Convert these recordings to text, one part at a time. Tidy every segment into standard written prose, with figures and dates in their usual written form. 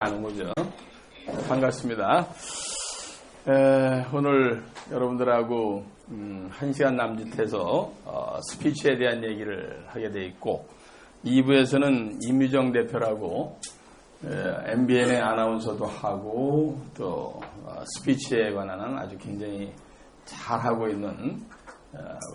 하는 거죠. 반갑습니다. 오늘 여러분들하고 1시간 남짓해서 스피치에 대한 얘기를 하게 돼 있고 2부에서는 이뮤정 대표라고 MBN의 아나운서도 하고 또 스피치에 관한 아주 굉장히 잘하고 있는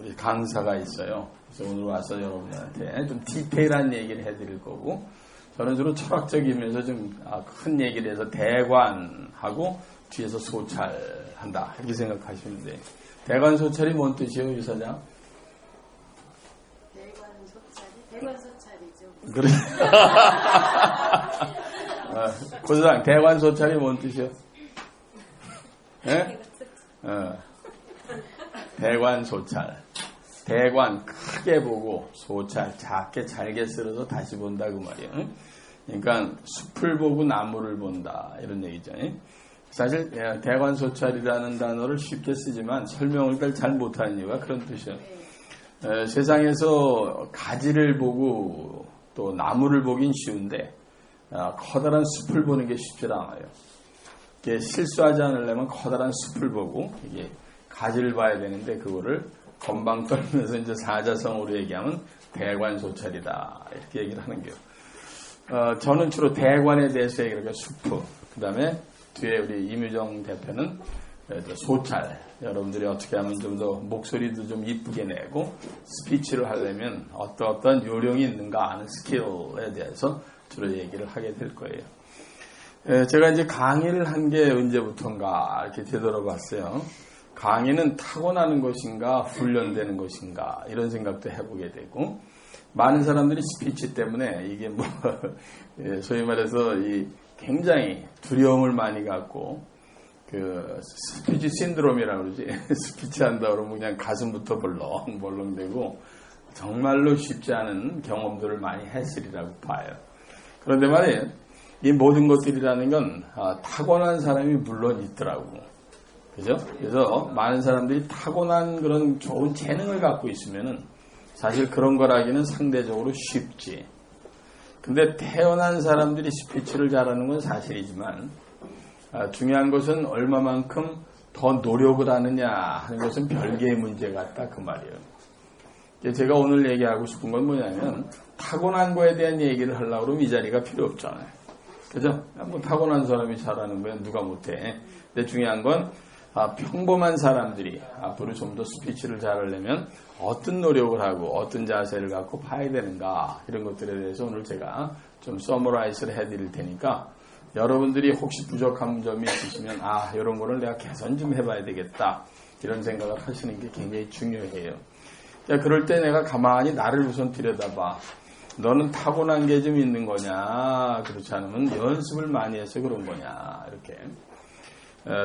우리 강사가 있어요. 그래서 오늘 와서 여러분들한테 좀 디테일한 얘기를 해드릴 거고 저는 주로 철학적이면서 좀 큰 얘기를 해서 대관하고 뒤에서 소찰한다 이렇게 생각하시면 돼요. 대관 소찰이 뭔 뜻이에요, 유 사장? 대관 소찰이? 대관 소찰이죠. 그래. 고 사장, 대관 소찰이 뭔 뜻이에요? 네? 대관 소찰. 대관 크게 보고 소찰 작게 잘게 쓸어서 다시 본다 그 말이에요. 그러니까 숲을 보고 나무를 본다 이런 얘기죠. 사실 대관 소찰이라는 단어를 쉽게 쓰지만 설명을 잘 못하는 이유가 그런 뜻이에요. 세상에서 가지를 보고 또 나무를 보긴 쉬운데 커다란 숲을 보는 게 쉽지 않아요. 이게 실수하지 않으려면 커다란 숲을 보고 이게 가지를 봐야 되는데 그거를 건방 떨면서 이제 사자성어로 얘기하면 대관소찰이다 이렇게 얘기를 하는 거예요. 저는 주로 대관에 대해서 얘기를 해요. 숲. 그 다음에 뒤에 우리 이뮤정 대표는 소찰. 여러분들이 어떻게 하면 좀 더 목소리도 좀 이쁘게 내고 스피치를 하려면 어떤 요령이 있는가 하는 스킬에 대해서 주로 얘기를 하게 될 거예요. 제가 이제 강의를 한 게 언제부턴가 이렇게 되돌아봤어요. 강의는 타고나는 것인가 훈련되는 것인가 이런 생각도 해보게 되고 많은 사람들이 스피치 때문에 이게 뭐 소위 말해서 이 굉장히 두려움을 많이 갖고 그 스피치 신드롬이라고 그러지 스피치 한다 그러면 그냥 가슴부터 벌렁벌렁대고 정말로 쉽지 않은 경험들을 많이 했으리라고 봐요. 그런데 말이에요, 이 모든 것들이라는 건 타고난 사람이 물론 있더라고. 그죠? 그래서 많은 사람들이 타고난 그런 좋은 재능을 갖고 있으면은 사실 그런 거라기는 상대적으로 쉽지. 근데 태어난 사람들이 스피치를 잘하는 건 사실이지만 중요한 것은 얼마만큼 더 노력을 하느냐 하는 것은 별개의 문제 같다 그 말이에요. 제가 오늘 얘기하고 싶은 건 뭐냐면 타고난 거에 대한 얘기를 하려고 그러면 이 자리가 필요 없잖아요. 그죠? 뭐 타고난 사람이 잘하는 거야 누가 못해. 근데 중요한 건 평범한 사람들이 앞으로 좀 더 스피치를 잘하려면 어떤 노력을 하고 어떤 자세를 갖고 봐야 되는가 이런 것들에 대해서 오늘 제가 좀 서머라이즈를 해드릴 테니까 여러분들이 혹시 부족한 점이 있으시면 이런 거를 내가 개선 좀 해봐야 되겠다 이런 생각을 하시는 게 굉장히 중요해요. 자, 그럴 때 내가 가만히 나를 우선 들여다봐. 너는 타고난 게 좀 있는 거냐 그렇지 않으면 연습을 많이 해서 그런 거냐 이렇게.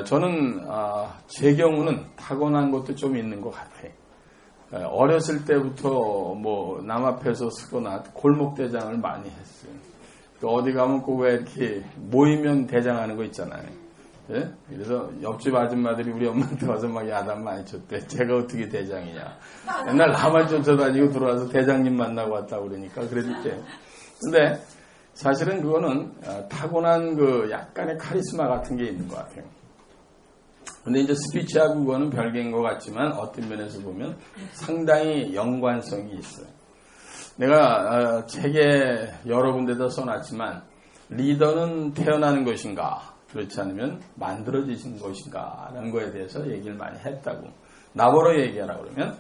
저는 제 경우는 타고난 것도 좀 있는 것 같아요. 어렸을 때부터 뭐 남 앞에서 서거나 골목 대장을 많이 했어요. 어디 가면 꼭 왜 이렇게 모이면 대장하는 거 있잖아요. 예? 그래서 옆집 아줌마들이 우리 엄마한테 와서 막 야단 많이 쳤대. 제가 어떻게 대장이냐. 맨날 나만 쫓아다니고 들어와서 대장님 만나고 왔다고 그러니까 그랬대. 근데 사실은 그거는 타고난 그 약간의 카리스마 같은 게 있는 것 같아요. 근데 이제 스피치하고 그거는 별개인 것 같지만 어떤 면에서 보면 상당히 연관성이 있어요. 내가 책에 여러 군데다 써놨지만 리더는 태어나는 것인가 그렇지 않으면 만들어지신 것인가 라는 거에 대해서 얘기를 많이 했다고. 나보러 얘기하라 그러면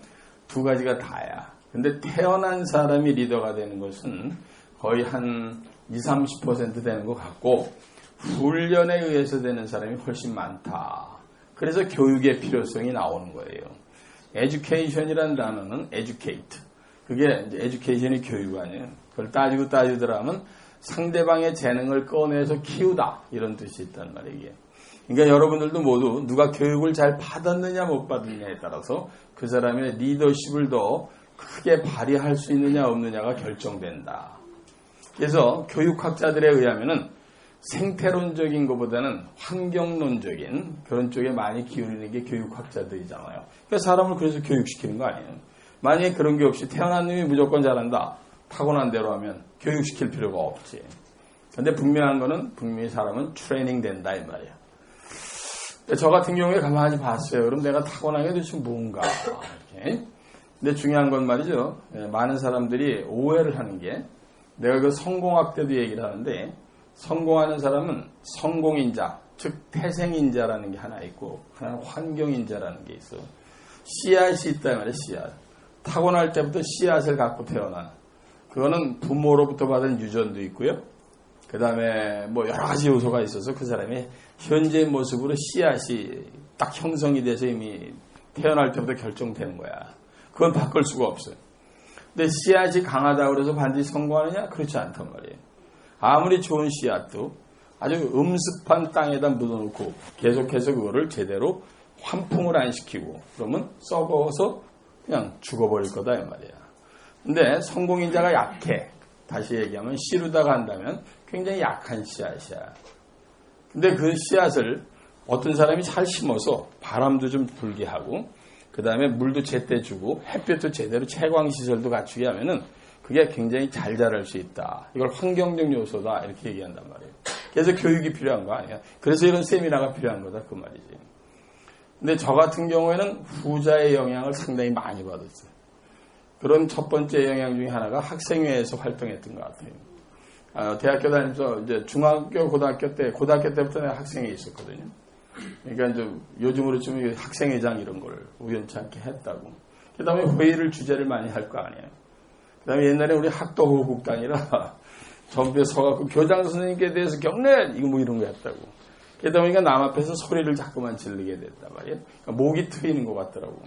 두 가지가 다야. 근데 태어난 사람이 리더가 되는 것은 거의 한 20-30% 되는 것 같고 훈련에 의해서 되는 사람이 훨씬 많다. 그래서 교육의 필요성이 나오는 거예요. education이라는 단어는 educate. 그게 이제 education이 교육 아니에요. 그걸 따지더라면 상대방의 재능을 꺼내서 키우다. 이런 뜻이 있단 말이에요. 그러니까 여러분들도 모두 누가 교육을 잘 받았느냐 못 받았느냐에 따라서 그 사람의 리더십을 더 크게 발휘할 수 있느냐 없느냐가 결정된다. 그래서 교육학자들에 의하면은 생태론적인 것보다는 환경론적인 그런 쪽에 많이 기울이는 게 교육학자들이잖아요. 그러니까 사람을 그래서 교육시키는 거 아니에요. 만약에 그런 게 없이 태어난 놈이 무조건 잘한다. 타고난 대로 하면 교육시킬 필요가 없지. 근데 분명한 거는 분명히 사람은 트레이닝 된다 이 말이야. 저 같은 경우에 가만히 봤어요. 그럼 내가 타고난 게 도대체 뭔가. 이렇게. 근데 중요한 건 말이죠. 많은 사람들이 오해를 하는 게 내가 그 성공학 때도 얘기를 하는데 성공하는 사람은 성공인자, 즉 태생인자라는 게 하나 있고 하나는 환경인자라는 게 있어. 씨앗이 있다 말이야. 씨앗. 타고날 때부터 씨앗을 갖고 태어나. 그거는 부모로부터 받은 유전도 있고요. 그 다음에 뭐 여러 가지 요소가 있어서 그 사람이 현재의 모습으로 씨앗이 딱 형성이 돼서 이미 태어날 때부터 결정되는 거야. 그건 바꿀 수가 없어요. 근데 씨앗이 강하다고 해서 반드시 성공하느냐? 그렇지 않단 말이에요. 아무리 좋은 씨앗도 아주 음습한 땅에다 묻어놓고 계속해서 그거를 제대로 환풍을 안 시키고 그러면 썩어서 그냥 죽어버릴 거다 이 말이야. 근데 성공인자가 약해. 다시 얘기하면 씨루다가 한다면 굉장히 약한 씨앗이야. 근데 그 씨앗을 어떤 사람이 잘 심어서 바람도 좀 불게 하고 그 다음에 물도 제때 주고 햇볕도 제대로 채광시설도 갖추게 하면은 그게 굉장히 잘 자랄 수 있다. 이걸 환경적 요소다 이렇게 얘기한단 말이에요. 그래서 교육이 필요한 거 아니야. 그래서 이런 세미나가 필요한 거다 그 말이지. 근데 저 같은 경우에는 후자의 영향을 상당히 많이 받았어요. 그런 첫 번째 영향 중에 하나가 학생회에서 활동했던 것 같아요. 대학교 다니면서 이제 중학교, 고등학교 때부터 내가 학생회에 있었거든요. 그러니까 이제 요즘으로 치면 학생회장 이런 걸 우연치 않게 했다고. 그 다음에 회의를 주제를 많이 할 거 아니에요. 그 다음에 옛날에 우리 학도호국단이라 전부에 서갖고 교장 선생님께 대해서 경례! 이거 뭐 이런 거 했다고. 그러다 보니까 남 앞에서 소리를 자꾸만 지르게 됐단 말이에요. 그러니까 목이 트이는 것 같더라고.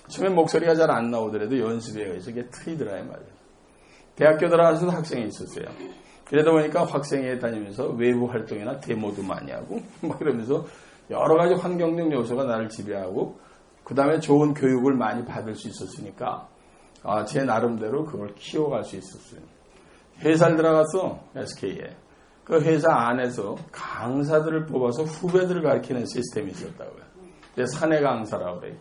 처음에 목소리가 잘 안 나오더라도 연습에 의해서 이게 트이더라 이 말이에요. 대학교 들어가서도 학생이 있었어요. 그러다 보니까 학생회에 다니면서 외부 활동이나 데모도 많이 하고 막 이러면서 여러 가지 환경적 요소가 나를 지배하고 그 다음에 좋은 교육을 많이 받을 수 있었으니까 제 나름대로 그걸 키워갈 수 있었어요. 회사를 들어가서 SK에 그 회사 안에서 강사들을 뽑아서 후배들을 가르치는 시스템이 있었다고요. 사내 강사라고 그래요.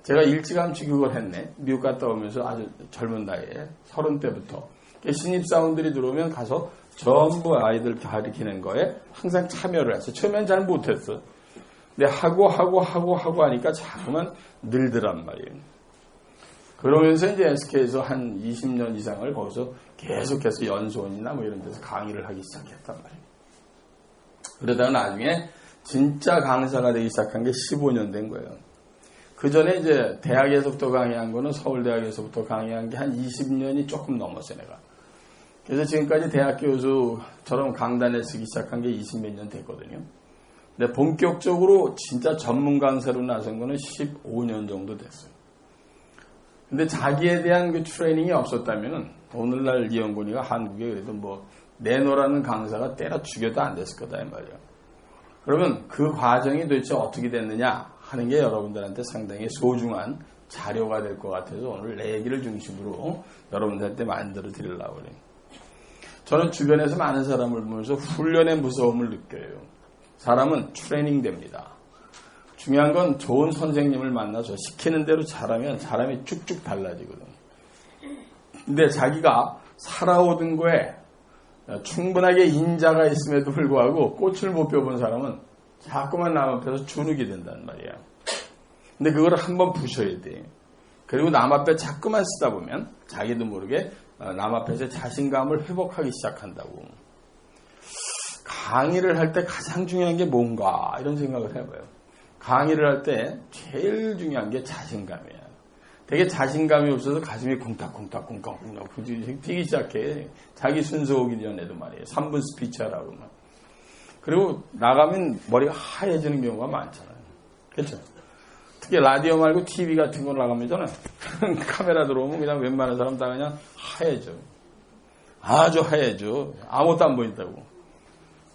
제가 일찌감치 그걸 했네. 미국 갔다 오면서 아주 젊은 나이에 30대부터 신입사원들이 들어오면 가서 전부 아이들 가르치는 거에 항상 참여를 했어요. 처음엔 잘 못했어. 근데 하고 하니까 자꾸만 늘더란 말이에요. 그러면서 이제 SK에서 한 20년 이상을 거기서 계속해서 연수원이나 뭐 이런 데서 강의를 하기 시작했단 말이에요. 그러다가 나중에 진짜 강사가 되기 시작한 게 15년 된 거예요. 그 전에 이제 대학에서부터 강의한 거는 서울대학에서부터 강의한 게 한 20년이 조금 넘었어요, 내가. 그래서 지금까지 대학 교수처럼 강단에 쓰기 시작한 게 20몇 년 됐거든요. 근데 본격적으로 진짜 전문 강사로 나선 거는 15년 정도 됐어요. 근데 자기에 대한 그 트레이닝이 없었다면은 오늘날 이영곤이가 한국에 그래도 뭐 내노라는 강사가 때려 죽여도 안 됐을 거다, 이 말이야. 그러면 그 과정이 도대체 어떻게 됐느냐 하는 게 여러분들한테 상당히 소중한 자료가 될 것 같아서 오늘 내 얘기를 중심으로 여러분들한테 만들어 드리려고 그래요. 저는 주변에서 많은 사람을 보면서 훈련의 무서움을 느껴요. 사람은 트레이닝 됩니다. 중요한 건 좋은 선생님을 만나서 시키는 대로 잘하면 사람이 쭉쭉 달라지거든. 근데 자기가 살아오던 거에 충분하게 인자가 있음에도 불구하고 꽃을 못 펴본 사람은 자꾸만 남 앞에서 주눅이 된단 말이야. 근데 그걸 한번 부셔야 돼. 그리고 남 앞에 자꾸만 쓰다 보면 자기도 모르게 남 앞에서 자신감을 회복하기 시작한다고. 강의를 할 때 가장 중요한 게 뭔가 이런 생각을 해봐요. 강의를 할 때 제일 중요한 게 자신감이야. 되게 자신감이 없어서 가슴이 쿵딱쿵딱 뛰기 시작해. 자기 순서 오기 전에도 말이에요. 3분 스피치 하라고 막. 그리고 나가면 머리가 하얘지는 경우가 많잖아요. 그렇죠? 특히 라디오 말고 TV 같은 거 나가면 저는 카메라 들어오면 그냥 웬만한 사람 다 그냥 하얘져. 아주 하얘져. 아무것도 안 보인다고.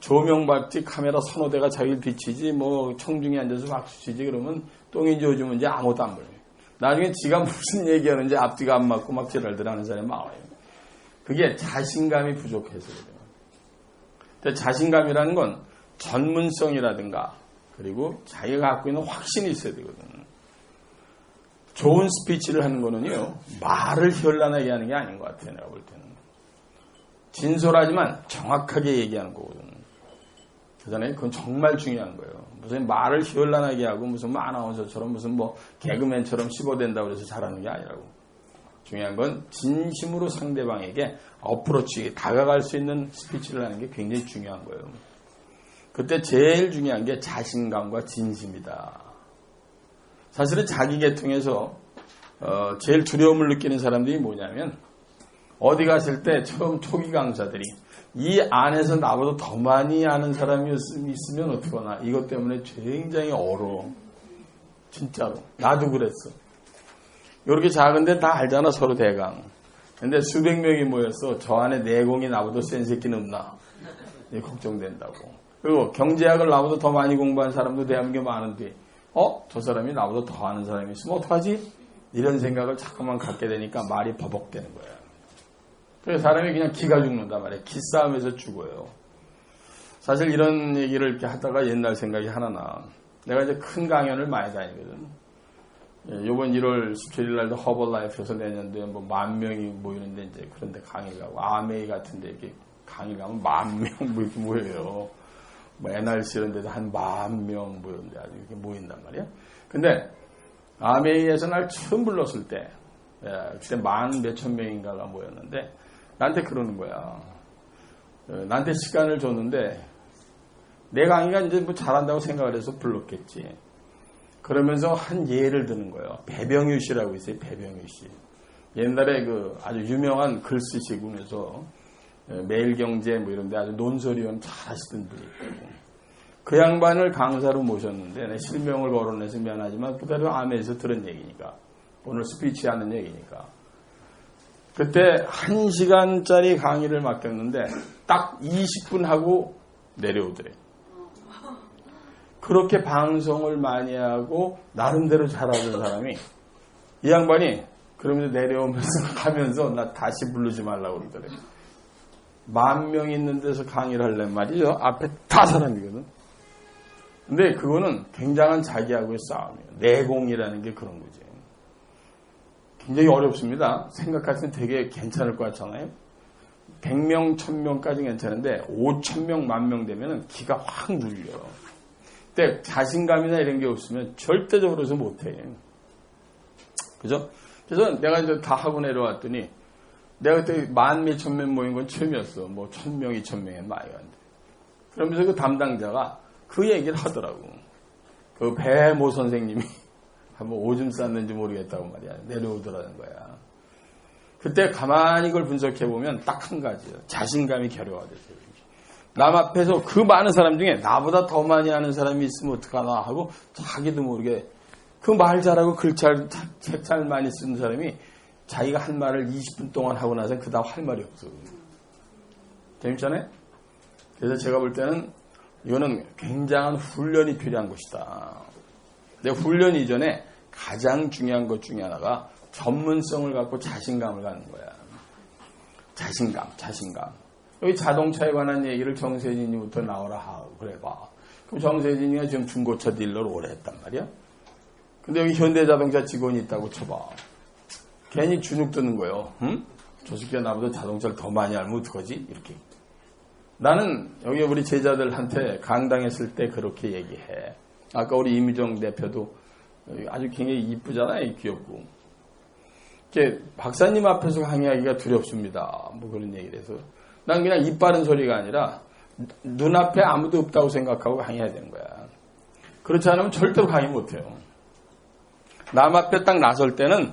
조명 받지 카메라 서너 대가 자기를 비치지 뭐 청중에 앉아서 박수 치지 그러면 똥인지 오줌인지 아무것도 안 보여요. 나중에 지가 무슨 얘기하는지 앞뒤가 안 맞고 막 지랄들 하는 사람이 많아요. 그게 자신감이 부족해서 그래요. 근데 자신감이라는 건 전문성이라든가 그리고 자기가 갖고 있는 확신이 있어야 되거든요. 좋은 스피치를 하는 거는요. 말을 현란하게 하는 게 아닌 것 같아요. 내가 볼 때는. 진솔하지만 정확하게 얘기하는 거거든. 그잖아요. 그건 정말 중요한 거예요. 무슨 말을 희열나게 하고 무슨 뭐 아나운서처럼 무슨 뭐 개그맨처럼 씹어댄다고 해서 잘하는 게 아니라고. 중요한 건 진심으로 상대방에게 어프로치, 다가갈 수 있는 스피치를 하는 게 굉장히 중요한 거예요. 그때 제일 중요한 게 자신감과 진심이다. 사실은 자기 계통에서 제일 두려움을 느끼는 사람들이 뭐냐면 어디 갔을 때 처음 초기 강사들이 이 안에서 나보다 더 많이 아는 사람이 있으면 어떡하나. 이것 때문에 굉장히 어려워. 진짜로. 나도 그랬어. 이렇게 작은데 다 알잖아, 서로 대강. 근데 수백 명이 모였어. 저 안에 내공이 나보다 센 새끼는 없나. 걱정된다고. 그리고 경제학을 나보다 더 많이 공부한 사람도 대한민국에 많은데 저 사람이 나보다 더 아는 사람이 있으면 어떡하지? 이런 생각을 자꾸만 갖게 되니까 말이 버벅대는 거야. 그래서 사람이 그냥 기가 죽는단 말이야. 기싸움에서 죽어요. 사실 이런 얘기를 이렇게 하다가 옛날 생각이 하나 나. 내가 이제 큰 강연을 많이 다니거든. 이번 1월 17일 날도 허벌라이프에서 내년도에 뭐 10,000명이 모이는데 이제 그런데 강의를 가고 아메이 같은데 이렇게 강의를 가면 10,000명 뭐 이렇게 모여요. 뭐 NRC 이런 데도 한 10,000명 모였는데 아주 이렇게 모인단 말이야. 근데 아메이에서 날 처음 불렀을 때 그때 10,000몇천 명인가가 모였는데 나한테 그러는 거야. 나한테 시간을 줬는데 내 강의가 이제 뭐 잘한다고 생각을 해서 불렀겠지. 그러면서 한 예를 드는 거예요. 배병유 씨라고 있어요. 배병유 씨. 옛날에 그 아주 유명한 글 쓰시면서 매일경제 뭐 이런 데 아주 논설위원 잘 하시던 분이 있거든요. 그 양반을 강사로 모셨는데 내 실명을 거론해서 미안하지만 그대로 아메에서 들은 얘기니까 오늘 스피치 하는 얘기니까 그때 1시간짜리 강의를 맡겼는데 딱 20분 하고 내려오더래. 그렇게 방송을 많이 하고 나름대로 잘하는 사람이 이 양반이 그러면서 내려오면서 가면서 나 다시 부르지 말라고 그러더래. 10,000명 있는 데서 강의를 하려면 말이죠. 앞에 다 사람이거든. 근데 그거는 굉장한 자기하고의 싸움이에요. 내공이라는 게 그런 거지. 굉장히 어렵습니다. 생각하시면 되게 괜찮을 것 같잖아요. 100명, 1000명까지 괜찮은데 5,000명, 10,000명 되면 기가 확 눌려. 근데 자신감이나 이런 게 없으면 절대적으로서 못해. 그죠? 그래서 내가 이제 다 하고 내려왔더니 내가 그때 10,000몇천 명 모인 건 처음이었어. 뭐 1,000명, 2,000명은 많이 갔는데. 그러면서 그 담당자가 그 얘기를 하더라고. 그 배모 선생님이 한번 오줌 쌌는지 모르겠다고 말이야. 내려오더라는 거야. 그때 가만히 그걸 분석해보면 딱 한 가지예요. 자신감이 결여화됐어요. 남 앞에서 그 많은 사람 중에 나보다 더 많이 아는 사람이 있으면 어떡하나 하고 자기도 모르게 그 말 잘하고 책 잘 많이 쓰는 사람이 자기가 한 말을 20분 동안 하고 나서 그 다음 할 말이 없어. 재밌잖아요? 그래서 제가 볼 때는 이거는 굉장한 훈련이 필요한 것이다. 근데 훈련 이전에 가장 중요한 것 중에 하나가 전문성을 갖고 자신감을 갖는 거야. 자신감. 여기 자동차에 관한 얘기를 정세진이부터 나오라 하고 그래봐. 그럼 정세진이가 지금 중고차 딜러를 오래 했단 말이야. 근데 여기 현대자동차 직원이 있다고 쳐봐. 괜히 주눅 드는 거예요. 응? 저 새끼가 나보다 자동차를 더 많이 알면 어떡하지? 이렇게. 나는 여기 우리 제자들한테 강당했을 때 그렇게 얘기해. 아까 우리 이미정 대표도 아주 굉장히 이쁘잖아요. 귀엽고. 이렇게 박사님 앞에서 강의하기가 두렵습니다. 뭐 그런 얘기를 해서. 난 그냥 입 바른 소리가 아니라 눈앞에 아무도 없다고 생각하고 강의해야 되는 거야. 그렇지 않으면 절대로 강의 못해요. 남 앞에 딱 나설 때는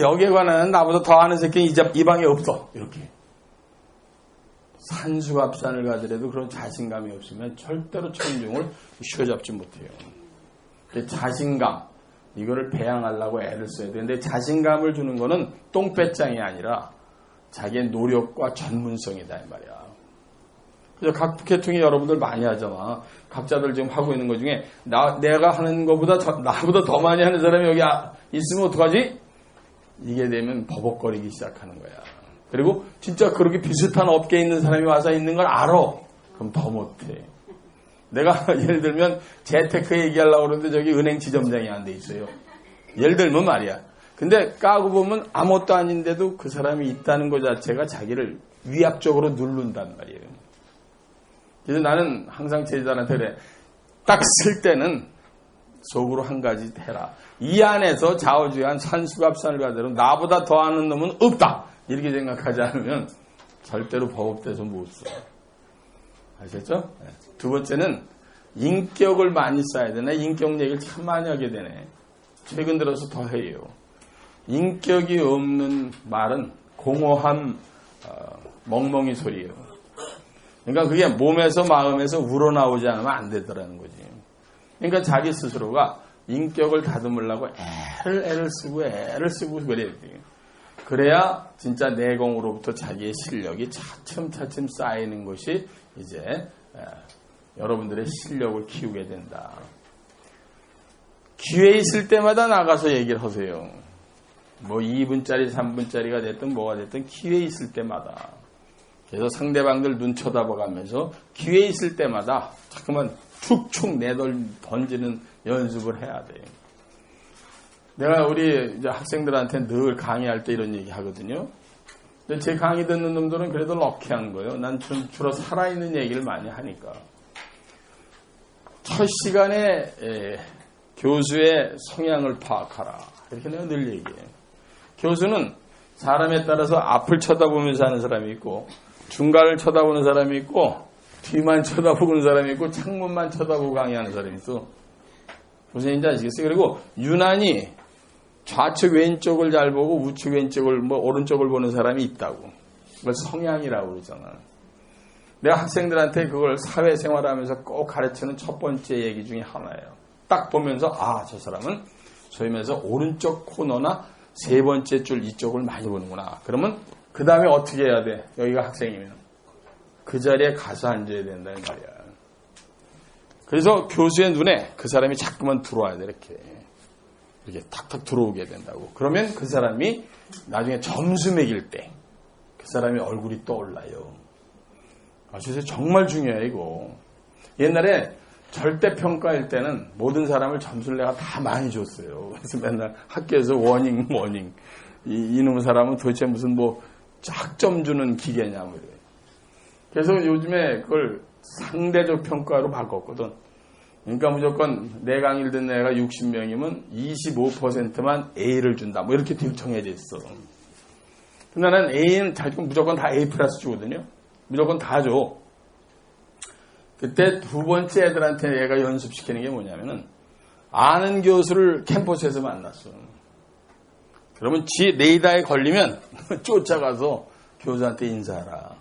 여기에 관한 나보다 더 아는 새끼 이 방에 없어. 이렇게. 산수합산을 가더라도 그런 자신감이 없으면 절대로 천중을 쉬어잡지 못해요. 자신감, 이거를 배양하려고 애를 써야 되는데 자신감을 주는 거는 똥배짱이 아니라 자기의 노력과 전문성이다 이 말이야. 그래서 각 계통이 여러분들 많이 하잖아. 각자들 지금 하고 있는 것 중에 내가 하는 것보다 나보다 더 많이 하는 사람이 여기 있으면 어떡하지? 이게 되면 버벅거리기 시작하는 거야. 그리고 진짜 그렇게 비슷한 업계에 있는 사람이 와서 있는 걸 알아. 그럼 더 못해. 내가 예를 들면 재테크 얘기하려고 그러는데 저기 은행 지점장이 안 돼 있어요. 예를 들면 말이야. 근데 까고 보면 아무것도 아닌데도 그 사람이 있다는 것 자체가 자기를 위압적으로 누른단 말이에요. 그래서 나는 항상 제자들한테 그래. 딱 쓸 때는 속으로 한 가지 해라. 이 안에서 좌우지간 산수갑산을 가대로 나보다 더하는 놈은 없다. 이렇게 생각하지 않으면 절대로 법업돼서 못 써. 아셨죠? 두 번째는 인격을 많이 쌓아야 되네. 인격 얘기를 참 많이 하게 되네. 최근 들어서 더 해요. 인격이 없는 말은 공허한 멍멍이 소리예요. 그러니까 그게 몸에서 마음에서 우러나오지 않으면 안 되더라는 거지. 그러니까 자기 스스로가 인격을 다듬으려고 애를 쓰고 그래야 돼요. 그래야 진짜 내공으로부터 자기의 실력이 차츰차츰 쌓이는 것이 이제 여러분들의 실력을 키우게 된다. 기회 있을 때마다 나가서 얘기를 하세요. 뭐 2분짜리 3분짜리가 됐든 뭐가 됐든 기회 있을 때마다. 그래서 상대방들 눈 쳐다봐가면서 기회 있을 때마다 자꾸만 축축 던지는 연습을 해야 돼요. 내가 우리 이제 학생들한테 늘 강의할 때 이런 얘기 하거든요. 근데 제 강의 듣는 놈들은 그래도 럭키한 거예요. 난 주로 살아있는 얘기를 많이 하니까. 첫 시간에 교수의 성향을 파악하라. 이렇게 내가 늘 얘기해요. 교수는 사람에 따라서 앞을 쳐다보면서 하는 사람이 있고 중간을 쳐다보는 사람이 있고 뒤만 쳐다보는 사람이 있고 창문만 쳐다보고 강의하는 사람이 있어. 무슨 얘기인지 아시겠어요? 그리고 유난히 좌측 왼쪽을 잘 보고 우측 왼쪽을 오른쪽을 보는 사람이 있다고. 그걸 성향이라고 그러잖아. 내가 학생들한테 그걸 사회생활하면서 꼭 가르치는 첫 번째 얘기 중에 하나예요. 딱 보면서 저 사람은 소위 말해서 오른쪽 코너나 세 번째 줄 이쪽을 많이 보는구나. 그러면 그 다음에 어떻게 해야 돼? 여기가 학생이면 그 자리에 가서 앉아야 된다는 말이야. 그래서 교수의 눈에 그 사람이 자꾸만 들어와야 돼. 이렇게 탁탁 들어오게 된다고. 그러면 그 사람이 나중에 점수 매길 때 그 사람의 얼굴이 떠올라요. 아시죠? 정말 중요해 이거. 옛날에 절대평가일 때는 모든 사람을 점수를 내가 다 많이 줬어요. 그래서 맨날 학교에서 워닝 이놈의 사람은 도대체 무슨 학점 주는 기계냐 뭐 이래. 그래서 요즘에 그걸 상대적 평가로 바꿨거든. 그러니까 무조건 내 강의를 듣는 애가 60명이면 25%만 A를 준다. 뭐 이렇게 정해져 있어. 근데 나는 A는 무조건 다 A 플러스 주거든요. 무조건 다 줘. 그때 두 번째 애들한테 얘가 연습시키는 게 뭐냐면은 아는 교수를 캠퍼스에서 만났어. 그러면 지 레이더에 걸리면 쫓아가서 교수한테 인사하라.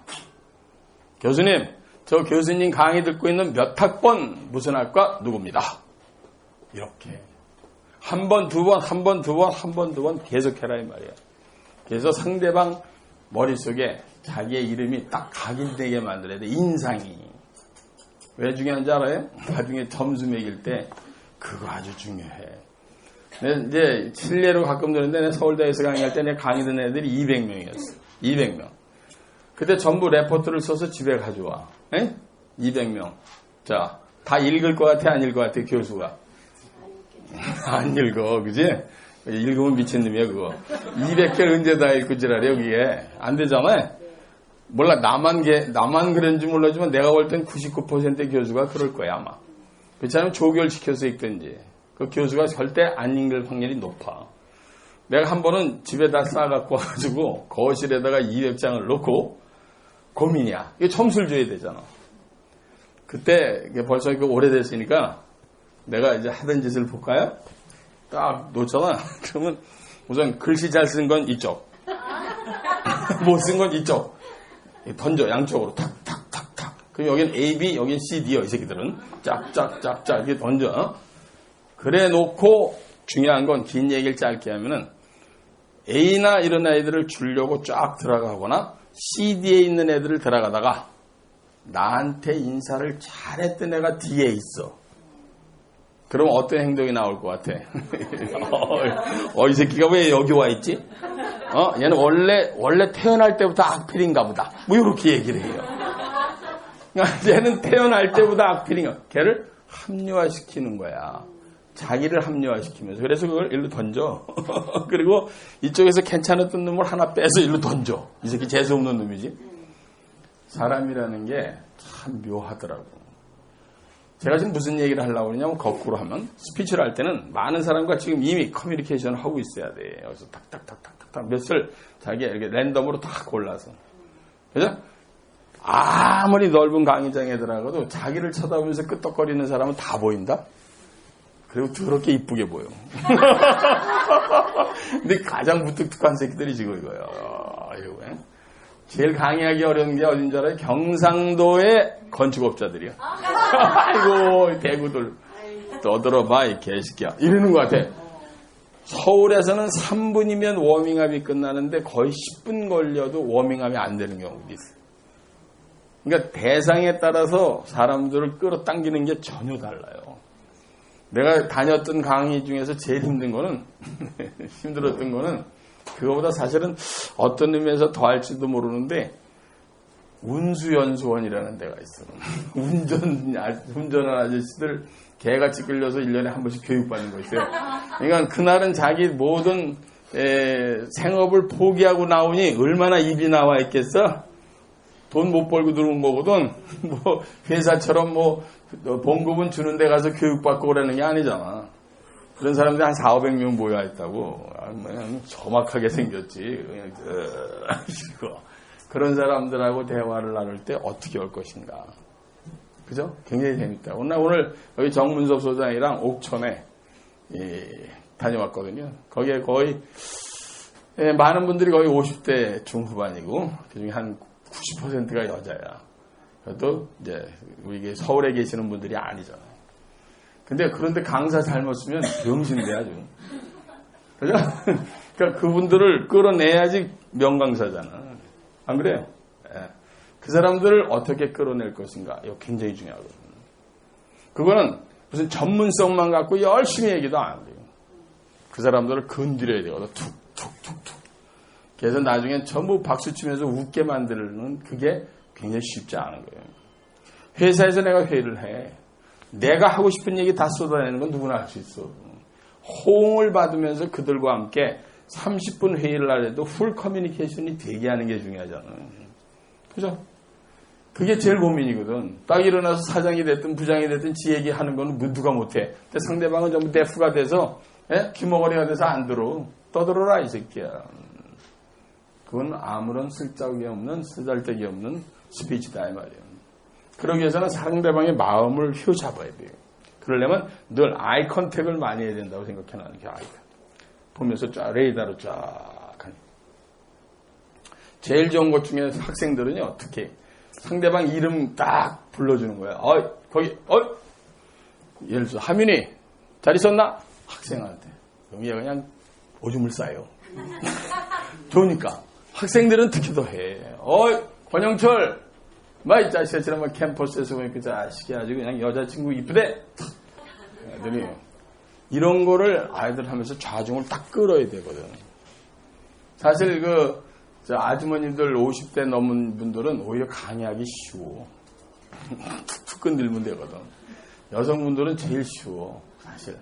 교수님, 저 교수님 강의 듣고 있는 몇 학번 무슨 학과 누굽니다. 이렇게 한 번, 두 번 계속해라 이 말이야. 그래서 상대방 머릿속에 자기의 이름이 딱 각인되게 만들어야 돼. 인상이. 왜 중요한지 알아요? 나중에 점수 매길 때 그거 아주 중요해. 이제 실례로 가끔 들었는데 내가 서울대에서 강의할 때 내 강의 듣는 애들이 200명이었어. 200명. 그때 전부 레포트를 써서 집에 가져와. 200명. 자, 다 읽을 것 같아, 안 읽을 것 같아, 교수가? 안 읽어, 그지? 읽으면 미친놈이야, 그거. 200개 언제 다 읽고 지랄해, 여기에. 안 되잖아? 몰라, 나만 그랬는지 몰라지만 내가 볼 땐 99%의 교수가 그럴 거야, 아마. 그렇지 않으면 조결시켜서 읽든지. 그 교수가 절대 안 읽을 확률이 높아. 내가 한 번은 집에다 싸갖고 와가지고 거실에다가 200장을 놓고 고민이야. 이게 점수를 줘야 되잖아. 그때 벌써 오래됐으니까 내가 이제 하던 짓을 볼까요? 딱 놓잖아. 그러면 우선 글씨 잘 쓴 건 이쪽. 못 쓴 건 이쪽. 던져, 양쪽으로. 탁. 그럼 여긴 A, B, 여긴 C, D요, 이 새끼들은. 짝짝짝짝 이렇게 던져. 그래 놓고 중요한 건 긴 얘기를 짧게 하면은 A나 이런 애들을 주려고 쫙 들어가거나 CD에 있는 애들을 들어가다가 나한테 인사를 잘했던 애가 D에 있어. 그럼 어떤 행동이 나올 것 같아? 이 새끼가 왜 여기 와 있지? 얘는 원래 태어날 때부터 악필인가 보다. 뭐 이렇게 얘기를 해요. 얘는 태어날 때부터 악필인가. 걔를 합리화시키는 거야. 자기를 합리화시키면서. 그래서 그걸 일로 던져. 그리고 이쪽에서 괜찮았던 놈을 하나 빼서 일로 던져. 이 새끼 재수없는 놈이지. 사람이라는 게 참 묘하더라고. 제가 지금 무슨 얘기를 하려고 그러냐면 거꾸로 하면 스피치를 할 때는 많은 사람과 지금 이미 커뮤니케이션을 하고 있어야 돼. 그래서 탁탁탁탁탁 몇을 자기 이렇게 랜덤으로 다 골라서. 그죠? 아무리 넓은 강의장에 들어가도 자기를 쳐다보면서 끄떡거리는 사람은 다 보인다? 그리고 더럽게 이쁘게 보여. 근데 가장 무뚝뚝한 새끼들이 지금 이거예요. 제일 강의하기 어려운 게 어딘 줄 알아요? 경상도의 건축업자들이요. 아이고, 대구들. 떠들어봐, 이 개새끼야. 이러는 것 같아. 서울에서는 3분이면 워밍업이 끝나는데 거의 10분 걸려도 워밍업이 안 되는 경우도 있어요. 그러니까 대상에 따라서 사람들을 끌어당기는 게 전혀 달라요. 내가 다녔던 강의 중에서 제일 힘든 거는, 힘들었던 거는, 그거보다 사실은 어떤 의미에서 더 할지도 모르는데, 운수연수원이라는 데가 있어. 운전하는 아저씨들 개같이 끌려서 1년에 한 번씩 교육받는 거 있어요. 그러니까 그날은 자기 모든 생업을 포기하고 나오니 얼마나 입이 나와 있겠어? 돈 못 벌고 들어온 거거든. 뭐 회사처럼 뭐 봉급은 주는 데 가서 교육받고 그러는 게 아니잖아. 그런 사람들이 한 400~500명 모여 있다고. 그냥 정확하게 생겼지. 그냥 그런 사람들하고 대화를 나눌 때 어떻게 할 것인가. 그죠? 굉장히 재밌다. 오늘 여기 정문섭 소장이랑 옥천에 다녀왔거든요. 거기에 거의 많은 분들이 거의 50대 중후반이고 그중에 한 90%가 여자야. 그래도 이제 우리 서울에 계시는 분들이 아니잖아요. 근데 그런데 강사 잘못 쓰면 병신돼 아주. 그죠? 그러니까 그분들을 끌어내야지 명강사잖아. 안 그래요? 예. 그 사람들을 어떻게 끌어낼 것인가? 이거 굉장히 중요하거든요. 그거는 무슨 전문성만 갖고 열심히 얘기도 안 돼요. 그 사람들을 건드려야 되거든. 툭툭툭툭. 그래서 나중엔 전부 박수 치면서 웃게 만드는 그게 굉장히 쉽지 않은 거예요. 회사에서 내가 회의를 해. 내가 하고 싶은 얘기 다 쏟아내는 건 누구나 할 수 있어. 호응을 받으면서 그들과 함께 30분 회의를 하려도 풀 커뮤니케이션이 되게 하는 게 중요하잖아요. 그죠? 그게 제일 고민이거든. 딱 일어나서 사장이 됐든 부장이 됐든 지 얘기하는 거는 누가 못해. 근데 상대방은 전부 데프가 돼서 귀머거리가 돼서 안 들어. 떠들어라 이 새끼야. 그건 아무런 쓰잘데기 없는 스피치다 이 말이에요. 그러기 위해서는 상대방의 마음을 휘어잡아야 돼요. 그러려면 늘 아이 컨택을 많이 해야 된다고 생각해 나는 게 아이 컨택. 보면서 쫙 레이더로 쫙 하니. 제일 좋은 것 중에 학생들은요, 특히 상대방 이름 딱 불러주는 거야. 예를 들어서 하민이 잘 있었나? 학생한테. 그럼 얘가 그냥 오줌을 싸요. 좋으니까. 학생들은 특히 더 해. 권영철. 이 자식아, 지난번 캠퍼스에서 보니까 그 자식이 아주 그냥 여자친구 이쁘대. 애들이 이런 거를 아이들 하면서 좌중을 딱 끌어야 되거든. 사실 아주머님들 50대 넘은 분들은 오히려 강의하기 쉬워. 툭툭 건들면 되거든. 여성분들은 제일 쉬워. 사실.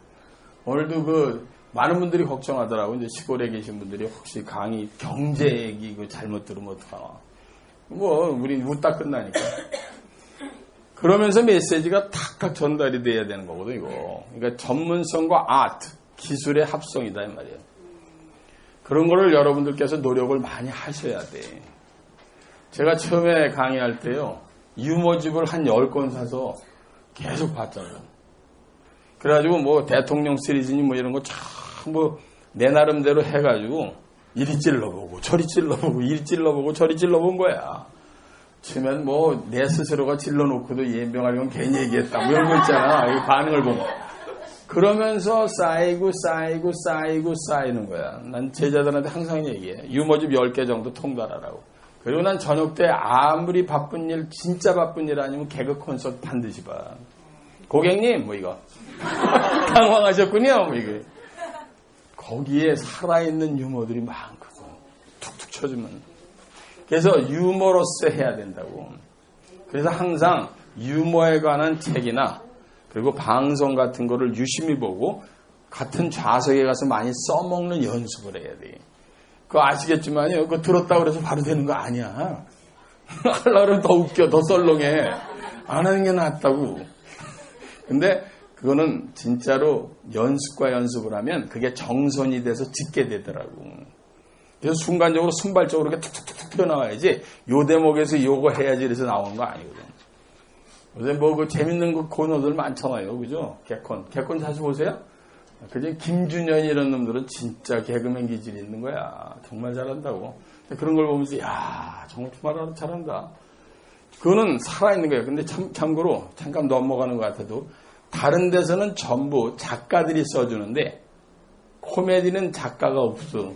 오늘도 많은 분들이 걱정하더라고. 이제 시골에 계신 분들이 혹시 강의 경제 얘기 잘못 들으면 어떡하나. 우리 웃다 끝나니까. 그러면서 메시지가 탁탁 전달이 돼야 되는 거거든, 이거. 그러니까 전문성과 아트, 기술의 합성이다, 이 말이에요. 그런 거를 여러분들께서 노력을 많이 하셔야 돼. 제가 처음에 강의할 때요, 유머집을 한 10권 사서 계속 봤잖아요. 그래가지고 대통령 시리즈니 이런 거 참 내 나름대로 해가지고 이리 찔러보고 저리 찔러보고 이리 찔러보고 저리 찔러본 거야. 처음엔 내 스스로가 찔러놓고도 예명하려면 괜히 얘기했다. 이런 거 있잖아. 이 반응을 보고. 그러면서 쌓이는 거야. 난 제자들한테 항상 얘기해. 유머집 10개 정도 통달하라고. 그리고 난 저녁 때 아무리 바쁜 일, 진짜 바쁜 일 아니면 개그 콘서트 반드시 봐. 고객님, 이거. 당황하셨군요, 이거. 거기에 살아있는 유머들이 많거든. 툭툭 쳐주면. 그래서 유머로서 해야 된다고. 그래서 항상 유머에 관한 책이나 그리고 방송 같은 거를 유심히 보고 같은 좌석에 가서 많이 써먹는 연습을 해야 돼. 그거 아시겠지만요. 그거 들었다고 해서 바로 되는 거 아니야. 하려고 그러면 더 웃겨, 더 썰렁해. 안 하는 게 낫다고. 근데 그거는 진짜로 연습과 연습을 하면 그게 정선이 돼서 짓게 되더라고. 그래서 순간적으로 순발적으로 이렇게 툭툭툭 튀어나와야지 요 대목에서 요거 해야지 이래서 나오는 거 아니거든. 요새 뭐 그 재밌는 그 코너들 많잖아요. 그죠? 개콘 자주 보세요? 그죠? 김준현 이런 놈들은 진짜 개그맨 기질이 있는 거야. 정말 잘한다고. 그런 걸 보면서 야 정말 잘한다. 그거는 살아있는 거예요. 근데 참고로 잠깐 넘어가는 것 같아도 다른 데서는 전부 작가들이 써주는데 코미디는 작가가 없어.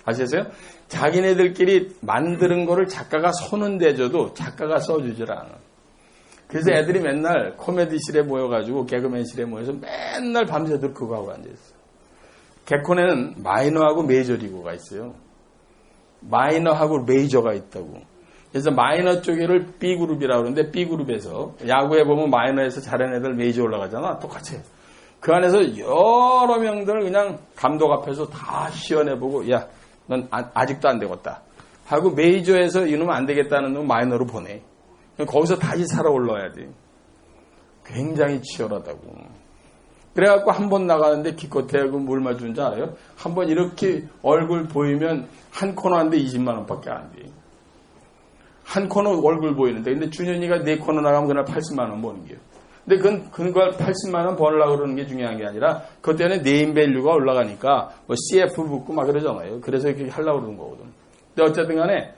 아시겠어요? 자기네들끼리 만드는 거를 작가가 손은 대줘도 작가가 써주질 않아. 그래서 애들이 맨날 코미디실에 모여가지고 개그맨실에 모여서 맨날 밤새도록 그거 하고 앉아있어. 개콘에는 마이너하고 메이저 리그가 있어요. 마이너하고 메이저가 있다고. 그래서 마이너 쪽을 B그룹이라고 그러는데 B그룹에서 야구에 보면 마이너에서 잘하는 애들 메이저 올라가잖아. 똑같이. 그 안에서 여러 명들을 그냥 감독 앞에서 다 시연해보고 야, 넌 아직도 안 되겠다. 하고 메이저에서 이놈 안 되겠다는 놈 마이너로 보내. 거기서 다시 살아 올라와야 돼. 굉장히 치열하다고. 그래갖고 한 번 나가는데 기껏해야 뭘 맞추는 줄 알아요? 한 번 이렇게 얼굴 보이면 한 코너 하는데 20만 원밖에 안 돼. 한 코너 얼굴 보이는데 근데 준현이가 4코너 나가면 그날 80만 원 버는 게요. 근데 그걸 80만 원 벌려고 그러는 게 중요한 게 아니라 그것 때문에 네임 밸류가 올라가니까 뭐 CF 붙고 막 그러잖아요. 그래서 이렇게 하려고 그러는 거거든. 근데 어쨌든 간에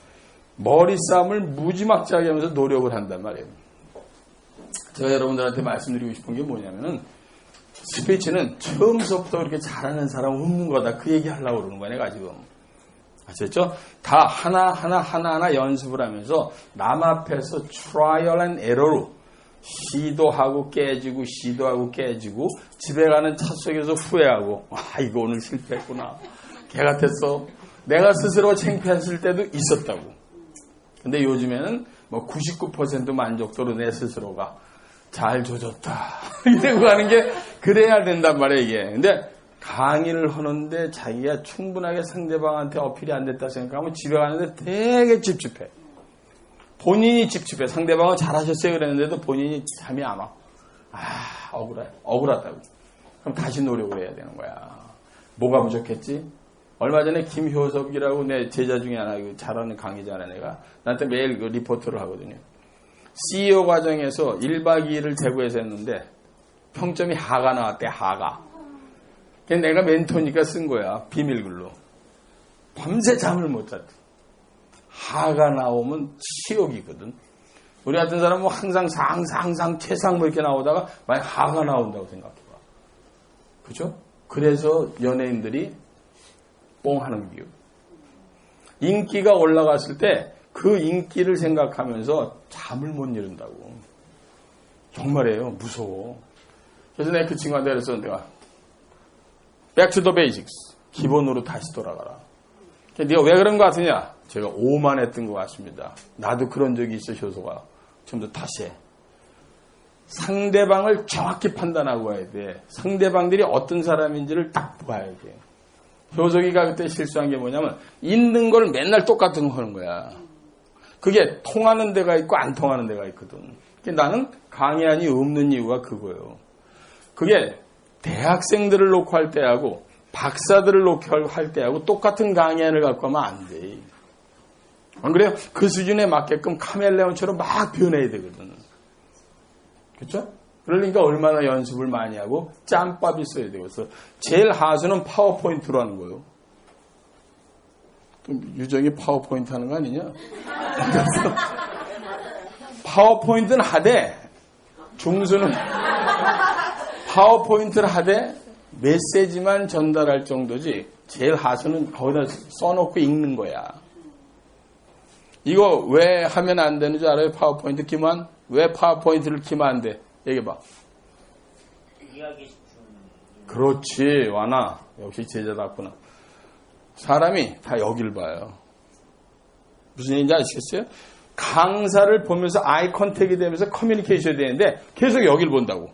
머리 싸움을 무지막지하게 하면서 노력을 한단 말이에요. 제가 여러분들한테 말씀드리고 싶은 게 뭐냐면은 스피치는 처음부터 그렇게 잘하는 사람 없는 거다. 그 얘기 하려고 그러는 거야, 내가 지금. 아셨죠? 다 하나하나 연습을 하면서 남 앞에서 트라이얼 앤 에러로 시도하고 깨지고 집에 가는 차 속에서 후회하고 이거 오늘 실패했구나. 개 같았어. 내가 스스로 창피했을 때도 있었다고. 근데 요즘에는 뭐 99% 만족도로 내 스스로가 잘 조졌다. 이러고 가는 게 그래야 된단 말이에요, 이게. 근데 강의를 하는데 자기가 충분하게 상대방한테 어필이 안 됐다 생각하면 집에 가는데 되게 찝찝해. 본인이 찝찝해. 상대방은 잘하셨어요 그랬는데도 본인이 잠이 안 와. 억울하다고. 그럼 다시 노력을 해야 되는 거야. 뭐가 부족했지? 얼마 전에 김효섭이라고 내 제자 중에 하나, 잘하는 강의자네 내가. 나한테 매일 그 리포트를 하거든요. CEO 과정에서 1박 2일을 대구에서 했는데 평점이 하가 나왔대, 하가. 내가 멘토니까 쓴 거야, 비밀글로. 밤새 잠을 못 잤대. 하가 나오면 치욕이거든. 우리 같은 사람은 항상 상상, 최상 뭐 이렇게 나오다가 만약 하가 나온다고 생각해봐. 그죠? 그래서 연예인들이 뽕하는 이유. 인기가 올라갔을 때 그 인기를 생각하면서 잠을 못 이룬다고. 정말이에요. 무서워. 그래서 내가 그 친구한테 그랬어. 내가 Back to the basics. 기본으로 다시 돌아가라. 네가 왜 그런 것 같으냐? 제가 오만했던 것 같습니다. 나도 그런 적이 있어, 효소가. 좀 더 다시 해. 상대방을 정확히 판단하고 와야 돼. 상대방들이 어떤 사람인지를 딱 봐야 돼. 효석이가 그때 실수한 게 뭐냐면 있는 걸 맨날 똑같은 거 하는 거야. 그게 통하는 데가 있고 안 통하는 데가 있거든. 나는 강의안이 없는 이유가 그거예요. 그게 대학생들을 놓고 할 때하고 박사들을 놓고 할 때하고 똑같은 강의안을 갖고 하면 안 돼. 안 그래요? 그 수준에 맞게끔 카멜레온처럼 막 변해야 되거든. 그렇죠? 그러니까 얼마나 연습을 많이 하고 짬밥 있어야 되겠어. 제일 하수는 파워포인트로 하는 거예요. 유정이 파워포인트 하는 거 아니냐? 파워포인트는 하되 중수는 파워포인트를 하되 메시지만 전달할 정도지 제일 하수는 거기다 써놓고 읽는 거야. 이거 왜 하면 안 되는 줄 알아요? 파워포인트 키만? 왜 파워포인트를 키면 안 돼? 얘기해봐. 그렇지, 와나. 역시 제자답구나. 사람이 다 여길 봐요. 무슨 얘기인지 아시겠어요? 강사를 보면서 아이 컨택이 되면서 커뮤니케이션이 되는데 계속 여길 본다고.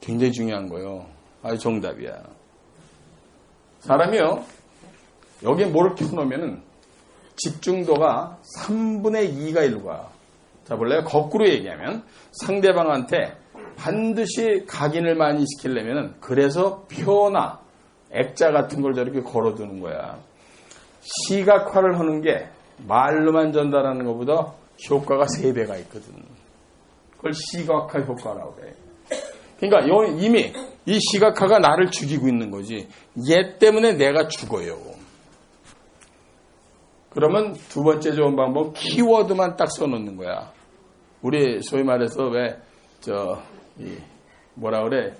굉장히 중요한 거예요. 아주 정답이야. 사람이요, 여기에 뭐를 켜놓으면은 집중도가 3분의 2가 일로 가. 자, 볼래요? 거꾸로 얘기하면 상대방한테 반드시 각인을 많이 시키려면 그래서 표나 액자 같은 걸 저렇게 걸어두는 거야. 시각화를 하는 게 말로만 전달하는 것보다 효과가 3배가 있거든. 그걸 시각화 효과라고 해. 그러니까 이미 이 시각화가 나를 죽이고 있는 거지. 얘 때문에 내가 죽어요. 그러면 두 번째 좋은 방법은 키워드만 딱 써놓는 거야. 우리 소위 말해서 뭐라 그래?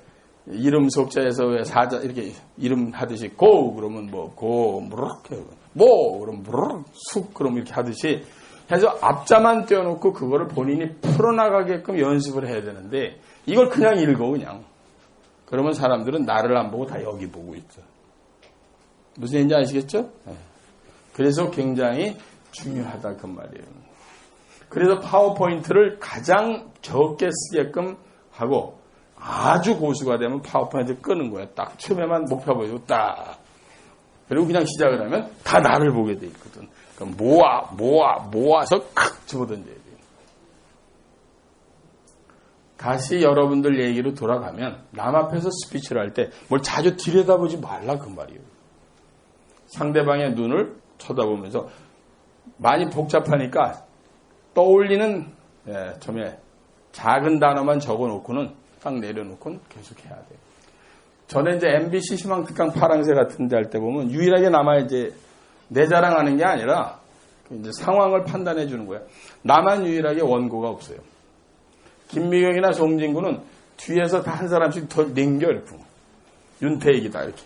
이름 속자에서 왜 사자 이렇게 이름 하듯이 고 그러면 고 무럭 뭐 그러면 무럭 쑥 그러면 이렇게 하듯이 해서 앞자만 떼어놓고 그거를 본인이 풀어나가게끔 연습을 해야 되는데 이걸 그냥 읽어 그냥. 그러면 사람들은 나를 안 보고 다 여기 보고 있죠. 무슨 얘기인지 아시겠죠? 네. 그래서 굉장히 중요하다 그 말이에요. 그래서 파워포인트를 가장 적게 쓰게끔 하고 아주 고수가 되면 파워포인트를 끄는 거야. 딱 처음에만 목표 보여주고 딱. 그리고 그냥 시작을 하면 다 나를 보게 돼 있거든. 그럼 모아서 칵 집어던져야 돼요. 다시 여러분들 얘기로 돌아가면 남 앞에서 스피치를 할 때 뭘 자주 들여다보지 말라 그 말이에요. 상대방의 눈을 쳐다보면서 많이 복잡하니까 떠올리는 점에 작은 단어만 적어놓고는 딱 내려놓고는 계속 해야 돼요. 전에 이제 MBC 희망특강 파랑새 같은 데 할 때 보면 유일하게 남아 이제 내 자랑하는 게 아니라 이제 상황을 판단해 주는 거예요. 나만 유일하게 원고가 없어요. 김미경이나 송진구는 뒤에서 다 한 사람씩 더 남겨 이렇게. 윤태익이다 이렇게.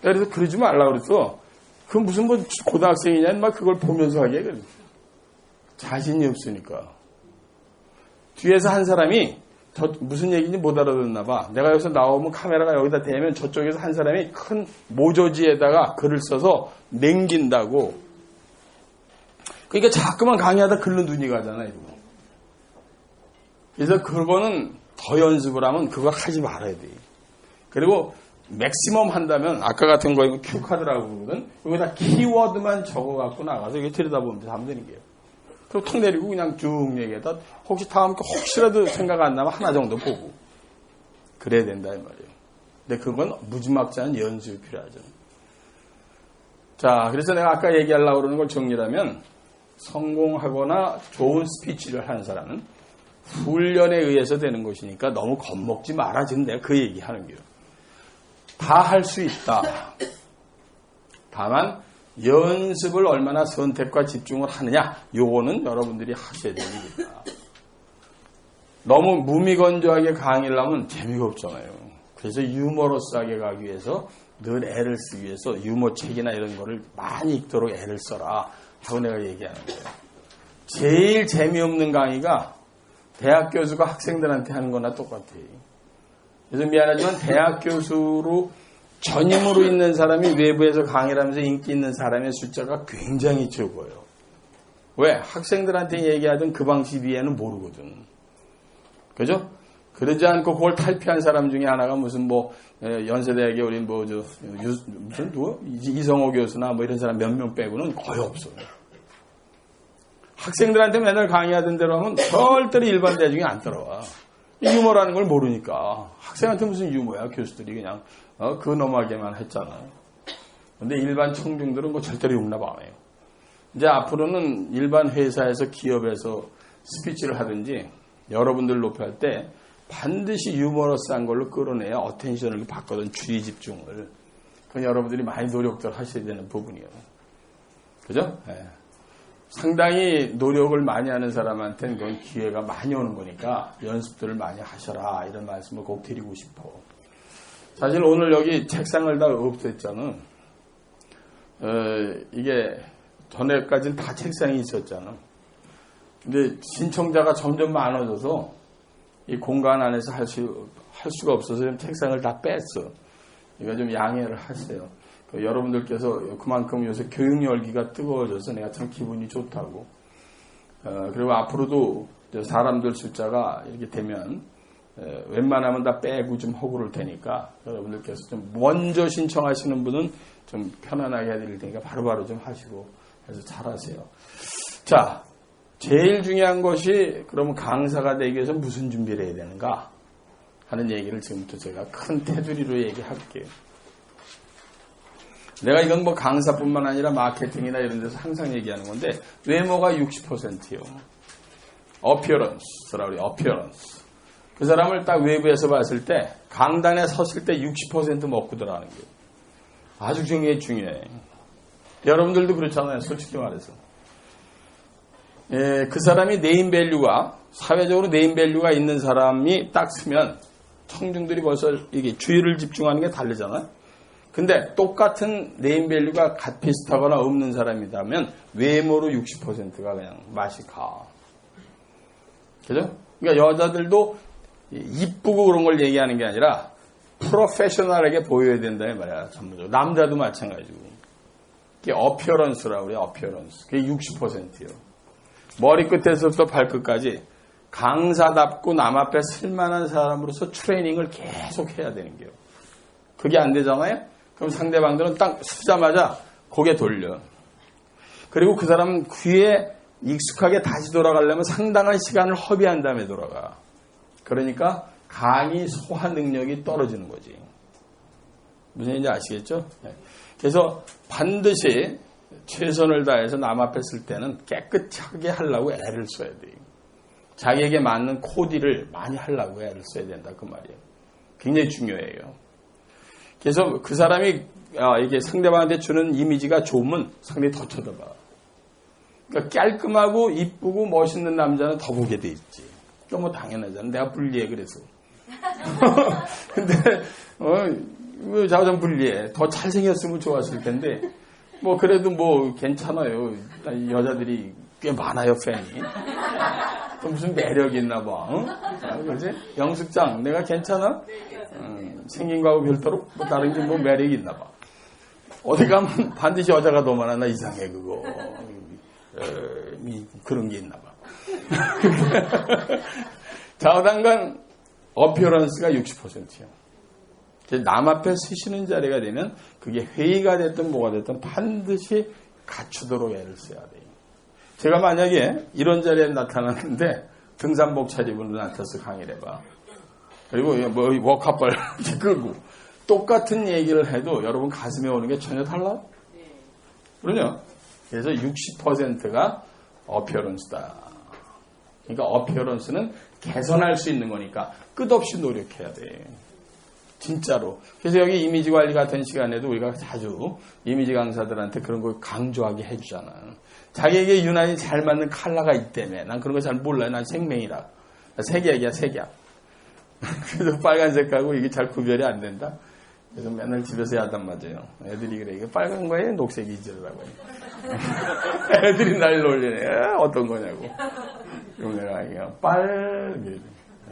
그래서 그러지 말라 그랬어. 그 무슨 고등학생이냐 막 그걸 보면서 하게 그래. 자신이 없으니까. 뒤에서 한 사람이 무슨 얘기인지 못 알아듣나 봐. 내가 여기서 나오면 카메라가 여기다 대면 저쪽에서 한 사람이 큰 모조지에다가 글을 써서 남긴다고. 그러니까 자꾸만 강의하다 글로 눈이 가잖아 이거. 그래서 그거는 더 연습을 하면 그걸 하지 말아야 돼. 그리고 맥시멈 한다면 아까 같은 거 이거 큐카드라고 그러거든. 여기다 키워드만 적어갖고 나가서 이게 들여다보면 하면 되는 게요. 그리고 턱 내리고 그냥 쭉 얘기하다 혹시 다음 거 혹시라도 생각 안 나면 하나 정도 보고 그래야 된다 이 말이에요. 근데 그건 무지막지한 연습이 필요하죠. 자, 그래서 내가 아까 얘기하려고 그러는 걸 정리하면 성공하거나 좋은 스피치를 하는 사람은 훈련에 의해서 되는 것이니까 너무 겁먹지 마라. 지금 내가 그 얘기하는 거예요. 다 할 수 있다. 다만 연습을 얼마나 선택과 집중을 하느냐, 요거는 여러분들이 하셔야 되는 일이다. 너무 무미건조하게 강의를 하면 재미가 없잖아요. 그래서 유머러스하게 가기 위해서 늘 애를 쓰기 위해서 유머책이나 이런 거를 많이 읽도록 애를 써라 하고 내가 얘기하는 거예요. 제일 재미없는 강의가 대학 교수가 학생들한테 하는 거나 똑같아요. 그래서 미안하지만 대학 교수로 전임으로 있는 사람이 외부에서 강의를 하면서 인기 있는 사람의 숫자가 굉장히 적어요. 왜? 학생들한테 얘기하던 그 방식 위에는 모르거든. 그죠? 그러지 않고 그걸 탈피한 사람 중에 하나가 무슨 연세대학에 우린 무슨 누구? 이성호 교수나 이런 사람 몇 명 빼고는 거의 없어요. 학생들한테 맨날 강의하던 대로 하면 절대로 일반 대중이 안 따라와. 유머라는 걸 모르니까. 학생한테 무슨 유머야. 교수들이 그냥 근엄하게만 했잖아요. 근데 일반 청중들은 그거 절대로 용납 안 해요. 이제 앞으로는 일반 회사에서 기업에서 스피치를 하든지 여러분들 높여할 때 반드시 유머러스한 걸로 끌어내야 어텐션을 받거든. 주의 집중을. 그건 여러분들이 많이 노력들 하셔야 되는 부분이에요. 그죠? 네. 상당히 노력을 많이 하는 사람한테는 그건 기회가 많이 오는 거니까 연습들을 많이 하셔라 이런 말씀을 꼭 드리고 싶어. 사실 오늘 여기 책상을 다 없앴잖아. 이게 전에까지는 다 책상이 있었잖아. 근데 신청자가 점점 많아져서 이 공간 안에서 할 수가 없어서 좀 책상을 다 뺐어. 이거 좀 양해를 하세요. 여러분들께서 그만큼 요새 교육 열기가 뜨거워져서 내가 참 기분이 좋다고. 그리고 앞으로도 사람들 숫자가 이렇게 되면 웬만하면 다 빼고 좀 하고 그럴 테니까 여러분들께서 좀 먼저 신청하시는 분은 좀 편안하게 해드릴 테니까 바로바로 좀 하시고 그래서 잘하세요. 자, 제일 중요한 것이 그러면 강사가 되기 위해서 무슨 준비를 해야 되는가 하는 얘기를 지금부터 제가 큰 테두리로 얘기할게요. 내가 이건 뭐 강사뿐만 아니라 마케팅이나 이런 데서 항상 얘기하는 건데 외모가 60%요. 어피어런스라고 그래요. 어피어런스. 그 사람을 딱 외부에서 봤을 때 강단에 섰을 때 60% 먹고 들어가는 게 아주 중요해. 여러분들도 그렇잖아요. 솔직히 말해서. 예, 그 사람이 네임밸류가 사회적으로 네임밸류가 있는 사람이 딱 쓰면 청중들이 벌써 이게 주의를 집중하는 게 다르잖아요. 근데 똑같은 네임밸류가 비슷하거나 없는 사람이라면 외모로 60%가 그냥 맛이 가. 그죠? 그러니까 여자들도 이쁘고 그런 걸 얘기하는 게 아니라 프로페셔널하게 보여야 된다 이 말이야. 전부적으로. 남자도 마찬가지고. 그게 어피어런스라고 그래요. 어피어런스. 그게 60%예요. 머리끝에서부터 발끝까지 강사답고 남 앞에 쓸만한 사람으로서 트레이닝을 계속 해야 되는 게요. 그게 안 되잖아요? 그럼 상대방들은 딱 쓰자마자 고개 돌려. 그리고 그 사람은 귀에 익숙하게 다시 돌아가려면 상당한 시간을 허비한 다음에 돌아가. 그러니까 강의 소화 능력이 떨어지는 거지. 무슨 얘기인지 아시겠죠? 네. 그래서 반드시 최선을 다해서 남 앞에 쓸 때는 깨끗하게 하려고 애를 써야 돼요. 자기에게 맞는 코디를 많이 하려고 애를 써야 된다 그 말이에요. 굉장히 중요해요. 그래서 그 사람이 이게 상대방한테 주는 이미지가 좋으면 상대히 더 쳐다봐. 그러니까 깔끔하고 이쁘고 멋있는 남자는 더 보게 돼 있지. 그건 뭐 당연하잖아. 내가 불리해 그래서. 근데 왜 자전 불리해? 더 잘생겼으면 좋았을 텐데. 뭐 그래도 뭐 괜찮아요. 여자들이 꽤 많아요 팬이. 또 무슨 매력이 있나 봐. 응? 그지? 영숙장 내가 괜찮아? 생긴 거하고 별도로 뭐 다른 게 뭐 매력이 있나 봐. 어디 가면 반드시 여자가 더 많아. 나 이상해 그거. 그런 게 있나 봐. 좌우당간 어피어런스가 60%예요. 남 앞에 쓰시는 자리가 되면 그게 회의가 됐든 뭐가 됐든 반드시 갖추도록 애를 써야 돼요. 제가 만약에 이런 자리에 나타났는데 등산복 차림으로 나타나서 강의를 해봐. 그리고 뭐 워커발 끄고 똑같은 얘기를 해도 여러분 가슴에 오는 게 전혀 달라? 그러냐? 그래서 60%가 어피어런스다. 그러니까 어피어런스는 개선할 수 있는 거니까 끝없이 노력해야 돼. 진짜로. 그래서 여기 이미지 관리 같은 시간에도 우리가 자주 이미지 강사들한테 그런 걸 강조하게 해주잖아. 자기에게 유난히 잘 맞는 컬러가 있다며. 난 그런 거 잘 몰라요. 난 생맹이라. 색약이야, 색약. 그래서 빨간색하고 이게 잘 구별이 안 된다. 그래서 맨날 집에서 야단 맞아요. 애들이 그래. 이게 빨간 거예요? 녹색이지라고 해요. 애들이 날 놀리네. 어떤 거냐고. 그럼 내가 그냥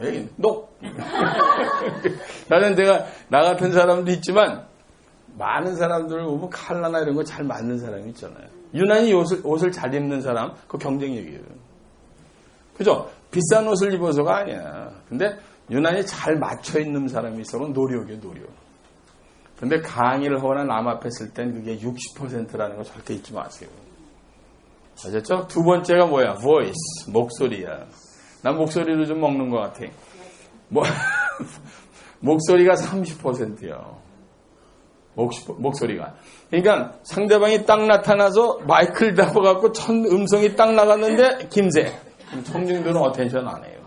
에이, 녹! 나는 나 같은 사람도 있지만, 많은 사람들 보면 칼라나 이런 거 잘 맞는 사람이 있잖아요. 유난히 옷을 잘 입는 사람, 그거 경쟁력이에요. 그죠? 비싼 옷을 입어서가 아니야. 근데 유난히 잘 맞춰 있는 사람이 있어. 그건 노력이에요, 노력. 근데 강의를 하거나 남 앞에 쓸 땐 그게 60%라는 거 절대 잊지 마세요. 아셨죠? 두 번째가 뭐야? voice, 목소리야. 난 목소리를 좀 먹는 것 같아. 목소리가 30%요. 목소리가. 그러니까 상대방이 딱 나타나서 마이크를 잡아갖고 음성이 딱 나갔는데 김새. 청중들은 어텐션 안 해요.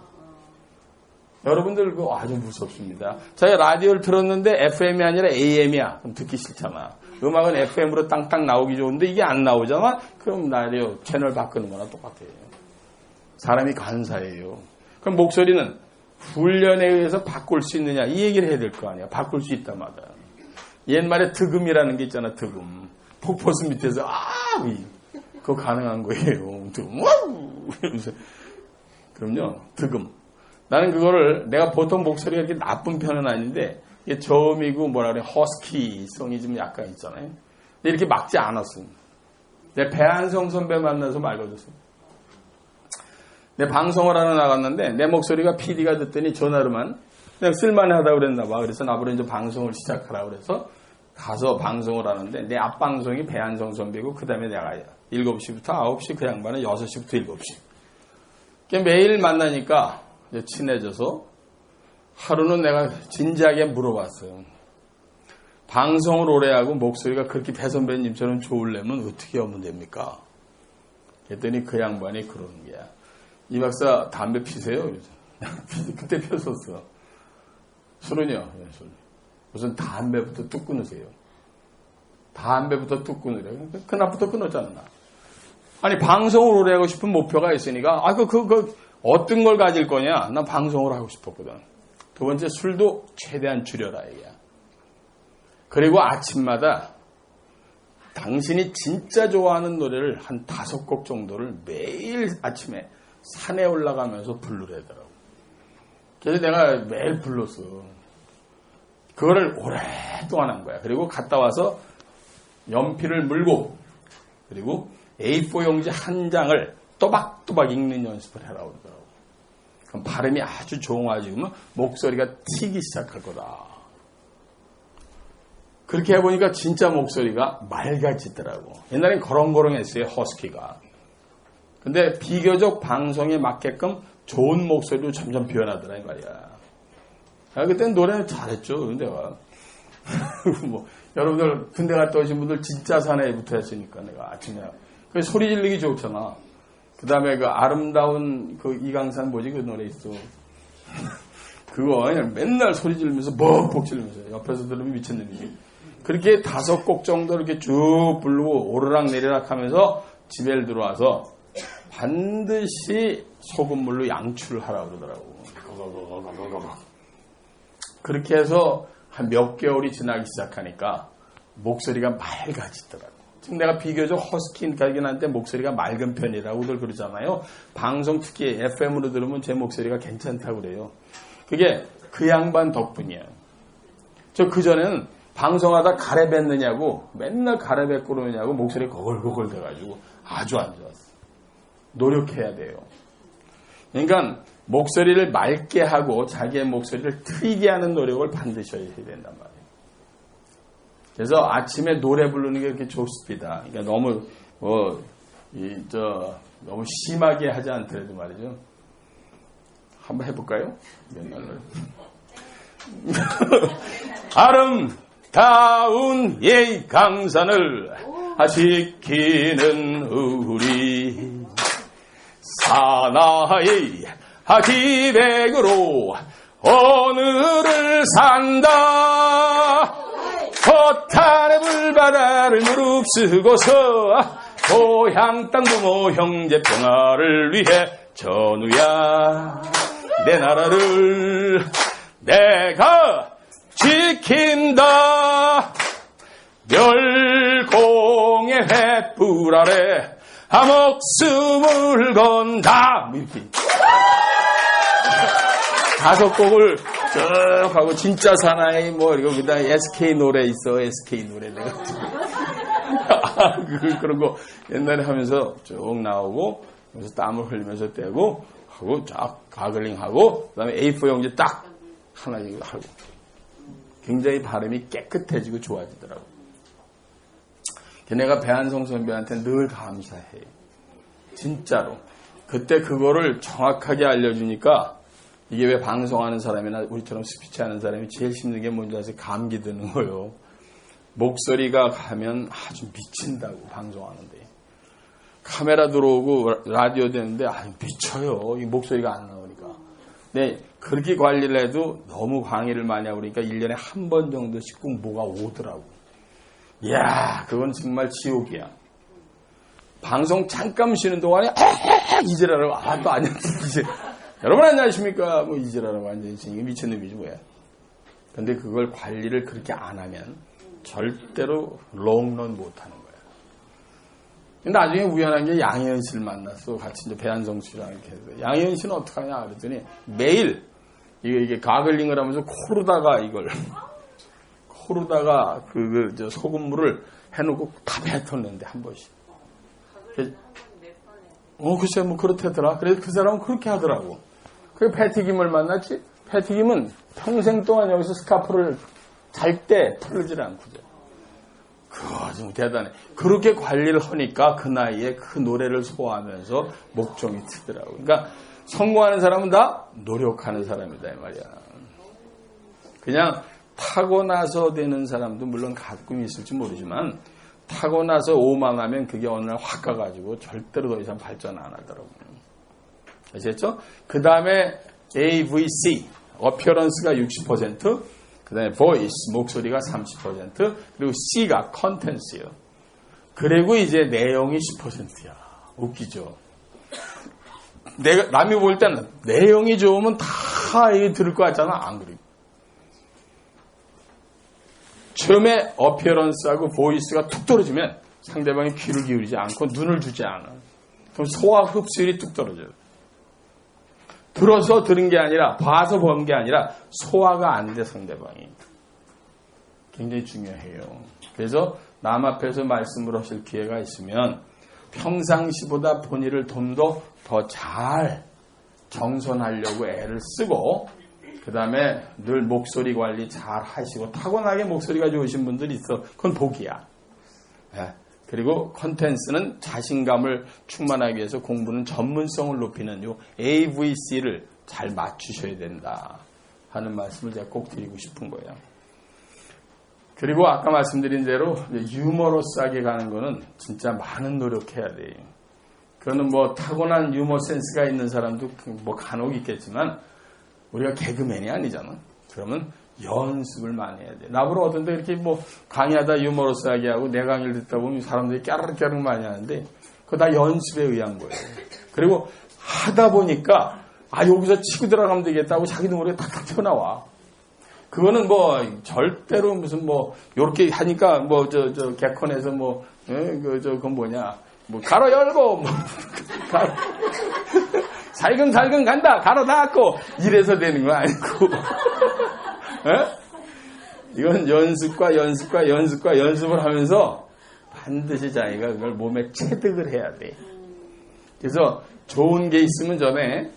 여러분들 그거 아주 무섭습니다. 제가 라디오를 들었는데 FM이 아니라 AM이야. 그럼 듣기 싫잖아. 음악은 FM으로 땅땅 나오기 좋은데 이게 안 나오잖아. 그럼 라디오 채널 바꾸는 거나 똑같아요. 사람이 간사해요. 그럼 목소리는 훈련에 의해서 바꿀 수 있느냐 이 얘기를 해야 될 거 아니야. 바꿀 수 있다마다. 옛말에 득음이라는 게 있잖아. 득음. 폭포수 밑에서 그거 가능한 거예요. 득음. 그럼요. 득음. 나는 그거를 내가 보통 목소리가 이렇게 나쁜 편은 아닌데 이게 저음이고 뭐라 그래 허스키성이 좀 약간 있잖아요. 근데 이렇게 막지 않았어. 내 배한성 선배 만나서 말 걸었어. 내 방송을 하러 나갔는데 내 목소리가 PD가 듣더니 전화로만 그냥 쓸만하다고 그랬나 봐. 그래서 나보고 이제 방송을 시작하라고 그래서 가서 방송을 하는데 내 앞방송이 배한성 선배고 그 다음에 내가 7시부터 9시, 그 양반은 6시부터 7시. 매일 만나니까 이제 친해져서 하루는 내가 진지하게 물어봤어요. 방송을 오래 하고 목소리가 그렇게 배 선배님처럼 좋으려면 어떻게 하면 됩니까? 그랬더니 그 양반이 그러는 거야. 이 박사 담배 피세요? 그때 폈었어. 술은요? 술. 무슨 담배부터 뚝 끊으세요. 담배부터 뚝 끊으래요. 그날부터 끊었잖아. 아니, 방송을 오래 하고 싶은 목표가 있으니까, 어떤 걸 가질 거냐? 난 방송을 하고 싶었거든. 두 번째, 술도 최대한 줄여라, 이게. 그리고 아침마다 당신이 진짜 좋아하는 노래를 한 5곡 정도를 매일 아침에 산에 올라가면서 부르래더라고. 그래서 내가 매일 불렀어. 그거를 오랫동안 한 거야. 그리고 갔다 와서 연필을 물고, 그리고 A4 용지 한 장을 또박또박 읽는 연습을 해라 그러더라고. 그럼 발음이 아주 좋아지면 목소리가 튀기 시작할 거다. 그렇게 해보니까 진짜 목소리가 맑아지더라고. 옛날엔 거렁거렁했어요, 허스키가. 근데 비교적 방송에 맞게끔 좋은 목소리로 점점 변하더라, 이 말이야. 그때는 노래는 잘했죠, 내가. 여러분들 군대 갔다 오신 분들 진짜 사나이부터 했으니까 내가 아침에. 소리 지르기 좋잖아. 그 다음에 그 아름다운 그 이강산 뭐지, 그 노래 있어. 그거 그냥 맨날 소리 지르면서 벅벅 지르면서 옆에서 들으면 미쳤는지. 그렇게 5곡 정도 이렇게 쭉 부르고 오르락 내리락 하면서 집에 들어와서 반드시 소금물로 양치를 하라고 그러더라고. 그렇게 해서 한 몇 개월이 지나기 시작하니까 목소리가 맑아지더라고. 지금 내가 비교적 허스키긴 한데 목소리가 맑은 편이라고들 그러잖아요. 방송 특히 FM으로 들으면 제 목소리가 괜찮다고 그래요. 그게 그 양반 덕분이에요. 저 그전에는 방송하다 가래 뱉느냐고 맨날 가래 뱉고 그러냐고 목소리가 거글거글 돼가지고 아주 안 좋았어. 노력해야 돼요. 그러니까 목소리를 맑게 하고 자기의 목소리를 트이게 하는 노력을 반드시 해야 된단 말이에요. 그래서 아침에 노래 부르는 게 그렇게 좋습니다. 그러니까 너무 너무 심하게 하지 않더라도 말이죠. 한번 해볼까요? 맨날 아름다운 예 강산을 지키는 우리 사나이 기백으로 오늘을 산다. 포탄의 불바다를 무릅쓰고서 고향 땅 부모 형제 평화를 위해 전우야 내 나라를 내가 지킨다. 멸공의 횃불 아래 목숨을 건다. 이렇게 5곡을 쭉 하고 진짜 사나이 이거 그다음 SK 노래 있어. SK 노래 내가 그런 거 옛날에 하면서 쭉 나오고 그래서 땀을 흘리면서 떼고 하고 쫙 가글링 하고 그다음에 A4 용지 딱 하나 이거 하고 굉장히 발음이 깨끗해지고 좋아지더라고. 내가 배한성 선배한테 늘 감사해. 진짜로. 그때 그거를 정확하게 알려주니까 이게 왜 방송하는 사람이나 우리처럼 스피치 하는 사람이 제일 힘든 게 뭔지 아세요? 감기 드는 거요. 목소리가 가면 아주 미친다고 방송하는데. 카메라 들어오고 라디오 되는데 미쳐요. 이 목소리가 안 나오니까. 근데 그렇게 관리를 해도 너무 강의를 많이 하고 그러니까 1년에 한 번 정도씩 꼭 뭐가 오더라고. 이야, 그건 정말 지옥이야. 방송 잠깐 쉬는 동안에 이제라라고 또 안녕하세요. 여러분 안녕하십니까? 이제라라고 완전히 이게 미친놈이지 뭐야. 근데 그걸 관리를 그렇게 안 하면 절대로 롱런 못 하는 거야. 근데 나중에 우연한 게 양희은 씨를 만났어. 같이 이제 배한성 씨랑 이렇게 해서. 양희은 씨는 어떡하냐 그랬더니 매일 이게 가글링을 하면서 코로다가 저 소금물을 해놓고 다 뱉었는데 한 번씩. 글쎄 그렇다더라. 그래서 그 사람은 그렇게 하더라고. 그 패티김을 만났지. 패티김은 평생 동안 여기서 스카프를 잘 때 풀지 않고죠. 그거 좀 대단해. 그렇게 관리를 하니까 그 나이에 그 노래를 소화하면서 목종이 트더라고. 그러니까 성공하는 사람은 다 노력하는 사람이다 이 말이야. 그냥 타고나서 되는 사람도 물론 가끔 있을지 모르지만 타고나서 오만하면 그게 어느 날 확 가가지고 절대로 더 이상 발전 안 하더라고요. 아시겠죠? 그 다음에 AVC, appearance가 60%, 그 다음에 voice, 목소리가 30%, 그리고 C가 content이에요. 그리고 이제 내용이 10%야. 웃기죠? 남이 볼 때는 내용이 좋으면 다 들을 것 같잖아. 안 그래요. 처음에 appearance하고 voice가 툭 떨어지면 상대방이 귀를 기울이지 않고 눈을 주지 않아. 그럼 소화 흡수율이 뚝 떨어져요. 들어서 들은 게 아니라 봐서 본 게 아니라 소화가 안 돼 상대방이. 굉장히 중요해요. 그래서 남 앞에서 말씀을 하실 기회가 있으면 평상시보다 본인을 좀 더 잘 정선하려고 애를 쓰고 그 다음에 늘 목소리 관리 잘 하시고 타고나게 목소리가 좋으신 분들이 있어. 그건 복이야. 예. 그리고 컨텐츠는 자신감을 충만하기 위해서 공부는 전문성을 높이는 요 AVC를 잘 맞추셔야 된다 하는 말씀을 제가 꼭 드리고 싶은 거예요. 그리고 아까 말씀드린 대로 유머러스하게 가는 거는 진짜 많은 노력해야 돼요. 그거는 뭐 타고난 유머 센스가 있는 사람도 뭐 간혹 있겠지만 우리가 개그맨이 아니잖아. 그러면 연습을 많이 해야 돼. 나보러 어떤데 이렇게 뭐 강의하다 유머러스하게 하고 내 강의를 듣다 보면 사람들이 깨르르깨르 많이 하는데 그거 다 연습에 의한 거예요. 그리고 하다 보니까 여기서 치고 들어가면 되겠다고 자기도 모르게 탁탁 튀어나와. 그거는 뭐 절대로 무슨 뭐 요렇게 하니까 뭐 저 개콘에서 뭐 그건 뭐냐 뭐 가로 열고 뭐 살금살금 간다 가로 닫고 이래서 되는 거 아니고 이건 연습을 하면서 반드시 자기가 그걸 몸에 체득을 해야 돼. 그래서 좋은 게 있으면 전에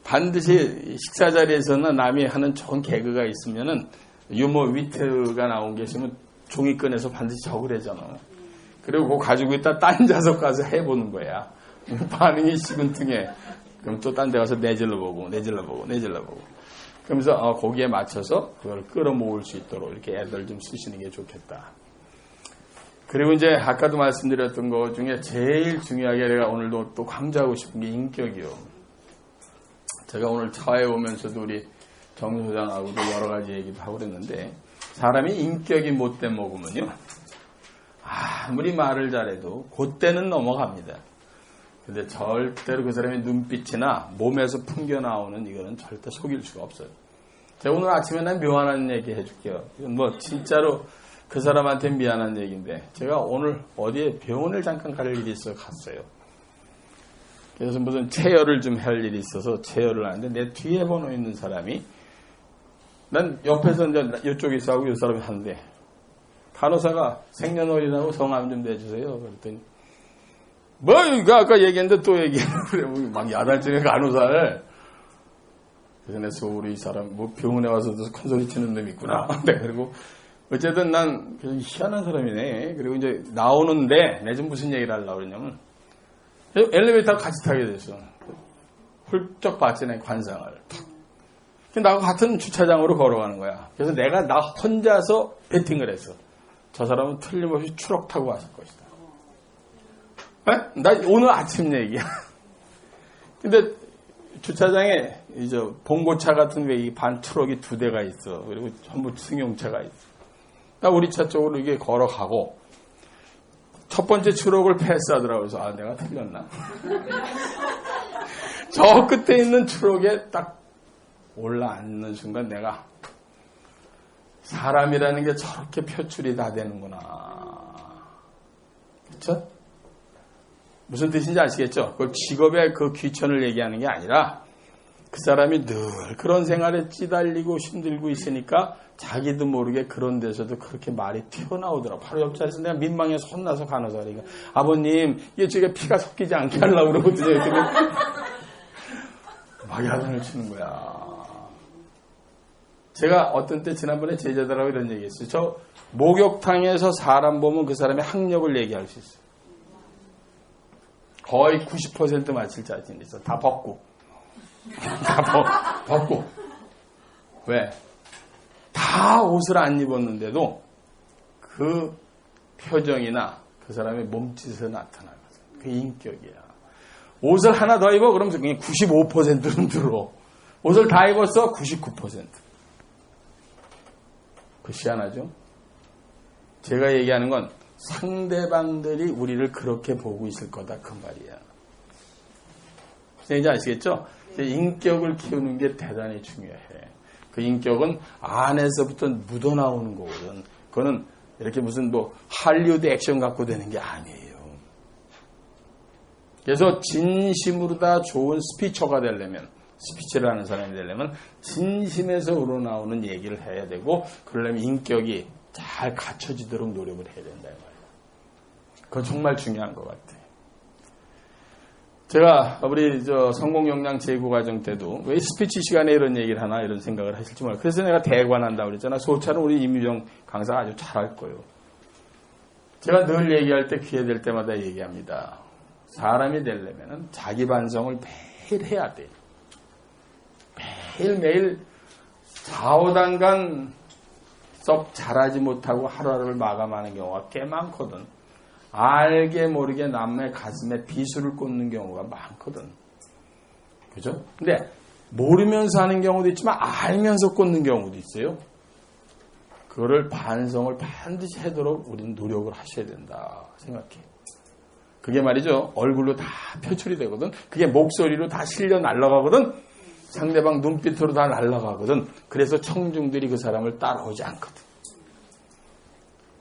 반드시 식사 자리에서는 남이 하는 좋은 개그가 있으면은 유머 위트가 나온 게 있으면 종이 꺼내서 반드시 적으래잖아. 그리고 그거 가지고 있다 딴 좌석 가서 해보는 거야. 반응이 시큰둥해. 그럼 또 딴 데 가서 내질러보고. 그러면서 거기에 맞춰서 그걸 끌어모을 수 있도록 이렇게 애들 좀 쓰시는 게 좋겠다. 그리고 이제 아까도 말씀드렸던 것 중에 제일 중요하게 내가 오늘도 또 강조하고 싶은 게 인격이요. 제가 오늘 차에 오면서도 우리 정 소장하고도 여러 가지 얘기도 하고 그랬는데 사람이 인격이 못돼 먹으면요. 아무리 말을 잘해도 그때는 넘어갑니다. 근데 절대로 그 사람의 눈빛이나 몸에서 풍겨나오는 이거는 절대 속일 수가 없어요. 제가 오늘 아침에 난 묘한 얘기 해줄게요. 이건 뭐 진짜로 그 사람한테 미안한 얘기인데 제가 오늘 어디에 병원을 잠깐 갈 일이 있어 갔어요. 그래서 무슨 체열을 좀 할 일이 있어서 체열을 하는데 내 뒤에 번호 있는 사람이 난 옆에서 이제 이쪽에 있어하고 이 사람이 하는데 간호사가 생년월일하고 성함 좀 내주세요. 그랬더니 뭐 아까 얘기했는데 또 얘기하고 그래 막 야단치는 간호사를 그래서 내 속으로 이 사람 뭐 병원에 와서도 큰 소리 치는 놈이 있구나. 네, 그리고 어쨌든 난 희한한 사람이네. 그리고 이제 나오는데 내가 무슨 얘기를 하려고 그러냐면 엘리베이터 같이 타게 됐어. 훌쩍 봤지 내 관상을. 나하고 같은 주차장으로 걸어가는 거야. 그래서 내가 나 혼자서 배팅을 했어. 저 사람은 틀림없이 추럭 타고 왔을 것이다. 에? 나 오늘 아침 얘기야. 근데 주차장에 이제 봉고차 같은 왜 반 트럭이 2대가 있어. 그리고 전부 승용차가 있어. 나 우리 차 쪽으로 이게 걸어가고 첫 번째 트럭을 패스하더라고. 그래서 내가 틀렸나? 저 끝에 있는 트럭에 딱 올라앉는 순간 내가 사람이라는 게 저렇게 표출이 다 되는구나. 그렇죠? 무슨 뜻인지 아시겠죠? 그걸 직업의 그 귀천을 얘기하는 게 아니라 그 사람이 늘 그런 생활에 찌달리고 힘들고 있으니까 자기도 모르게 그런 데서도 그렇게 말이 튀어나오더라고. 바로 옆자리에서 내가 민망해서 혼나서 간호사니까 아버님 이게 저게 피가 섞이지 않게 하려고 그러거든요. 막 야단을 치는 거야. 제가 어떤 때 지난번에 제자들하고 이런 얘기 했어요. 저 목욕탕에서 사람 보면 그 사람의 학력을 얘기할 수 있어요. 거의 90% 맞힐 자신이 있어. 다 벗고. 다 벗고. 왜? 다 옷을 안 입었는데도 그 표정이나 그 사람의 몸짓에 나타나거든. 그 인격이야. 옷을 하나 더 입어? 그러면 그냥 95%는 들어. 옷을 다 입었어? 99%. 그 희한하죠? 제가 얘기하는 건 상대방들이 우리를 그렇게 보고 있을 거다 그 말이야. 이제 아시겠죠? 인격을 키우는 게 대단히 중요해. 그 인격은 안에서부터 묻어나오는 거거든. 그거는 이렇게 무슨 뭐 할리우드 액션 갖고 되는 게 아니에요. 그래서 진심으로 다 좋은 스피처가 되려면, 스피치를 하는 사람이 되려면 진심에서 우러나오는 얘기를 해야 되고, 그러려면 인격이 잘 갖춰지도록 노력을 해야 된다. 그건 정말 중요한 것 같아요. 제가 우리 성공역량 제고 과정 때도 왜 스피치 시간에 이런 얘기를 하나 이런 생각을 하실지 몰라요. 그래서 내가 대관한다고 그랬잖아. 소차는 우리 임유정 강사가 아주 잘할 거예요. 제가 늘 얘기할 때 기회 될 때마다 얘기합니다. 사람이 되려면 자기 반성을 매일 해야 돼. 매일매일 좌우단간 썩 잘하지 못하고 하루하루를 마감하는 경우가 꽤 많거든. 알게 모르게 남의 가슴에 비수를 꽂는 경우가 많거든. 그죠? 근데 모르면서 하는 경우도 있지만 알면서 꽂는 경우도 있어요. 그거를 반성을 반드시 하도록 우리는 노력을 하셔야 된다 생각해. 그게 말이죠. 얼굴로 다 표출이 되거든. 그게 목소리로 다 실려 날아가거든. 상대방 눈빛으로 다 날아가거든. 그래서 청중들이 그 사람을 따라오지 않거든.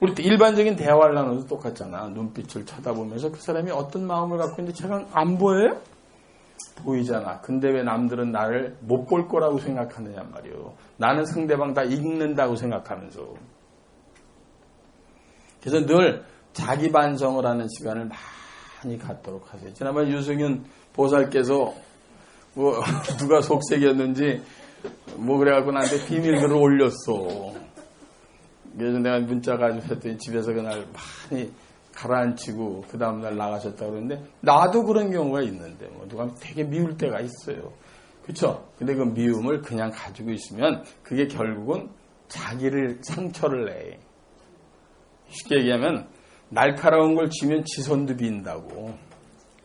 우리 일반적인 대화를 나눠도 똑같잖아. 눈빛을 쳐다보면서 그 사람이 어떤 마음을 갖고 있는지 제가 안 보여요? 보이잖아. 근데 왜 남들은 나를 못 볼 거라고 생각하느냐 말이요. 나는 상대방 다 읽는다고 생각하면서. 그래서 늘 자기 반성을 하는 시간을 많이 갖도록 하세요. 지난번 유승윤 보살께서 뭐 누가 속색이었는지 뭐 그래갖고 나한테 비밀글을 올렸어. 그래서 내가 문자가 했더니 집에서 그날 많이 가라앉히고 그 다음날 나가셨다고 그러는데 나도 그런 경우가 있는데 뭐 누가 되게 미울 때가 있어요. 그렇죠? 근데 그 미움을 그냥 가지고 있으면 그게 결국은 자기를 상처를 내. 쉽게 얘기하면 날카로운 걸 쥐면 지손도 빈다고.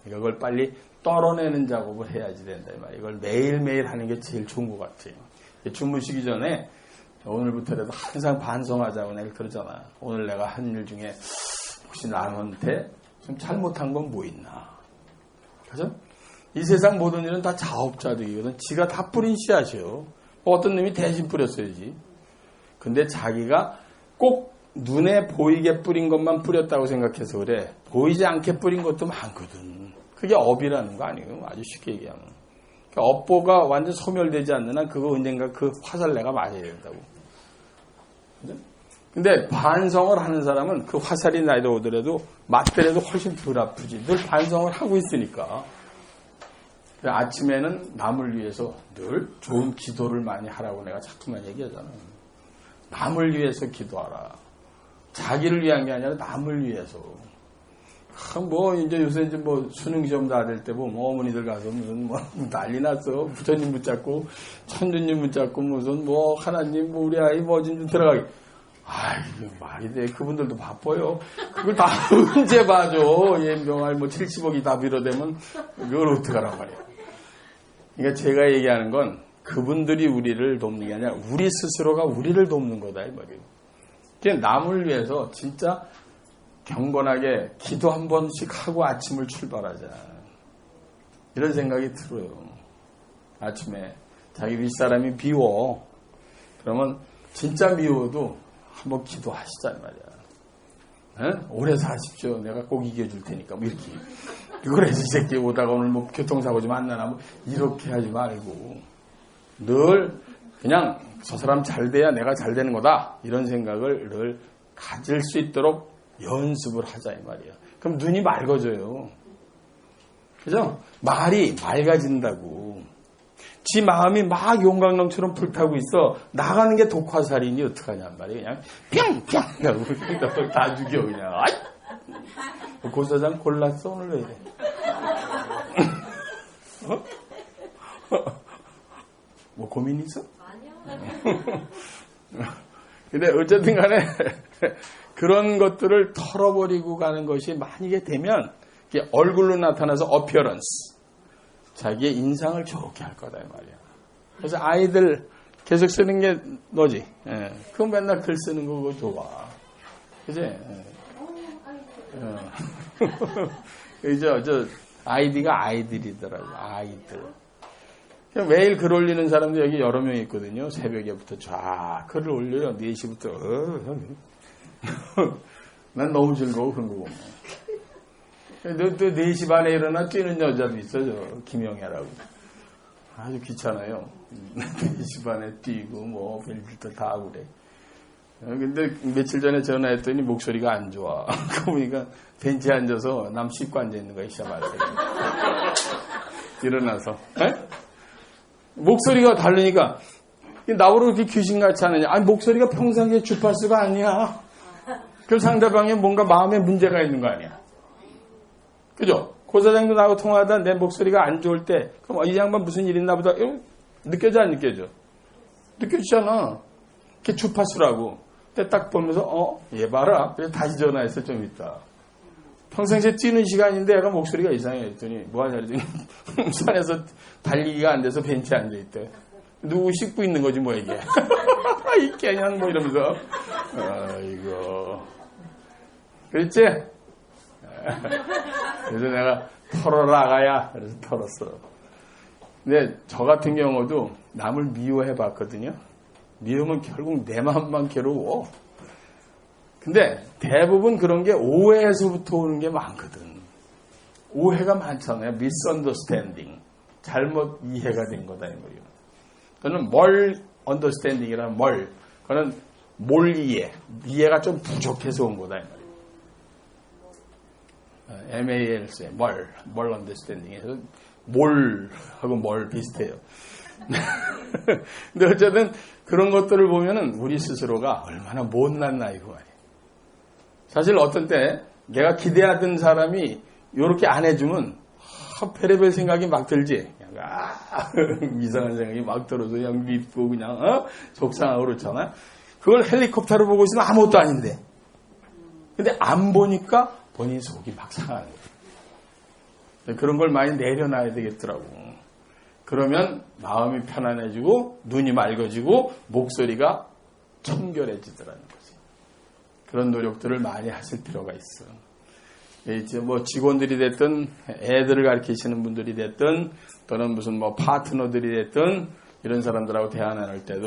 이걸 빨리 떨어내는 작업을 해야지 된다 이 말이에요. 이걸 매일매일 하는 게 제일 좋은 것 같아요. 주무시기 전에 오늘부터라도 항상 반성하자고 내가 그러잖아. 오늘 내가 한 일 중에 혹시 나한테 좀 잘못한 건 뭐 있나. 그죠? 이 세상 모든 일은 다 자업자득이거든. 지가 다 뿌린 씨앗이요. 어떤 놈이 대신 뿌렸어야지. 근데 자기가 꼭 눈에 보이게 뿌린 것만 뿌렸다고 생각해서 그래. 보이지 않게 뿌린 것도 많거든. 그게 업이라는 거 아니에요. 아주 쉽게 얘기하면. 그러니까 업보가 완전 소멸되지 않는 한 그거 언젠가 그 화살 내가 맞아야 된다고. 근데 반성을 하는 사람은 그 화살이 나이도 오더라도 맞더라도 훨씬 덜 아프지. 늘 반성을 하고 있으니까. 아침에는 남을 위해서 늘 좋은 기도를 많이 하라고 내가 자꾸만 얘기하잖아. 남을 위해서 기도하라. 자기를 위한 게 아니라 남을 위해서. 뭐 이제 요새 이제 뭐 수능 시험 다 될 때 보면 어머니들 가서 무슨 뭐 난리 났어. 부처님 붙잡고 천주님 붙잡고 무슨 뭐 하나님 뭐 우리 아이 뭐 좀 들어가게. 아이 말이 돼. 그분들도 바빠요. 그걸 다 언제 봐줘. 예병할 뭐 70억이 다 빌어대면 그걸 어떡하란 말이야. 그러니까 제가 얘기하는 건 그분들이 우리를 돕는 게 아니라 우리 스스로가 우리를 돕는 거다 이 말이에요. 그냥 남을 위해서 진짜 경건하게 기도 한 번씩 하고 아침을 출발하자. 이런 생각이 들어요. 아침에 자기 윗사람이 미워. 그러면 진짜 미워도 한번 기도하시자 말이야. 에? 오래 사십시오. 내가 꼭 이겨줄 테니까. 뭐 이렇게. 그래 이 새끼 오다가 오늘 뭐 교통사고 좀 안 나나 뭐 이렇게 하지 말고 늘 그냥 저 사람 잘 돼야 내가 잘 되는 거다. 이런 생각을 늘 가질 수 있도록 연습을 하자 이 말이야. 그럼 눈이 맑아져요. 그죠? 말이 맑아진다고. 지 마음이 막 용광로처럼 불타고 있어. 나가는 게 독화살인이 어떡하냔 말이야. 그냥 뿅뿅 하고 다 죽여 그냥. 아이! 고사장 골랐어 오늘 왜 이래? 뭐 고민 있어? 아니요. 근데 어쨌든 간에 그런 것들을 털어버리고 가는 것이 만약에 되면 얼굴로 나타나서 어피어런스 자기의 인상을 좋게 할 거다 이 말이야. 그래서 아이들 계속 쓰는 게 너지. 예. 그거 맨날 글 쓰는 거 그거 좋아. 그지? 저 아이디가 아이들이더라고. 아이들. 매일 글 올리는 사람도 여기 여러 명 있거든요. 새벽에부터 쫙 글을 올려요. 4시부터. 난 너무 즐거워 그런 거 보면. 또 4시 반에 일어나 뛰는 여자도 있어. 저 김영애라고. 아주 귀찮아요. 4시 반에 뛰고 뭐 별짓도 다 하고 그래. 근데 며칠 전에 전화했더니 목소리가 안 좋아. 그거 보니까 벤치에 앉아서 남 씻고 앉아있는 거야. 시작할 때. 일어나서. 에? 목소리가 다르니까 나보고 그렇게 귀신같이 하느냐. 아니 목소리가 평상시에 주파수가 아니야. 그 상대방에 뭔가 마음에 문제가 있는 거 아니야. 그죠? 고사장도 나하고 통화하다 내 목소리가 안 좋을 때 그럼 이 양반 무슨 일 있나 보다. 느껴져 안 느껴져? 느껴지잖아. 그게 주파수라고. 근데 딱 보면서 얘 봐라. 그래서 다시 전화했어 좀 있다. 평상시에 뛰는 시간인데 얘가 목소리가 이상해 했더니 뭐하냐 그랬더니 산에서 달리기가 안 돼서 벤치에 앉아있대. 누구 씻고 있는 거지 뭐 이게. 이 깨냥 뭐 이러면서. 아이고. 그랬지? 그래서 내가 털어나가야 그래서 털었어. 근데 저 같은 경우도 남을 미워해 봤거든요. 미우면 결국 내 마음만 괴로워. 근데 대부분 그런 게 오해에서부터 오는 게 많거든. 오해가 많잖아요. misunderstanding. 잘못 이해가 된 거다 이 말이에요. 그거는 뭘 understanding이란 뭘. 그거는 뭘 이해가 좀 부족해서 온 거다 이 말이에요. MALC 뭘 understanding에서 뭘하고 뭘 비슷해요. 근데 어쨌든 그런 것들을 보면은 우리 스스로가 얼마나 못났나 이거 아니에요. 사실 어떤 때 내가 기대하던 사람이 이렇게 안 해주면 별의별 생각이 막 들지. 이상한 생각이 막 들어서 그냥 밉고 그냥 속상하고 그렇잖아. 그걸 헬리콥터로 보고 있으면 아무것도 아닌데. 근데 안 보니까 본인 속이 막 상하는 거예요. 그런 걸 많이 내려놔야 되겠더라고. 그러면 마음이 편안해지고 눈이 맑아지고 목소리가 청결해지더라는 거지. 그런 노력들을 많이 하실 필요가 있어. 이제 뭐 직원들이 됐든 애들을 가르치시는 분들이 됐든 또는 무슨 뭐 파트너들이 됐든 이런 사람들하고 대화 나눌 때도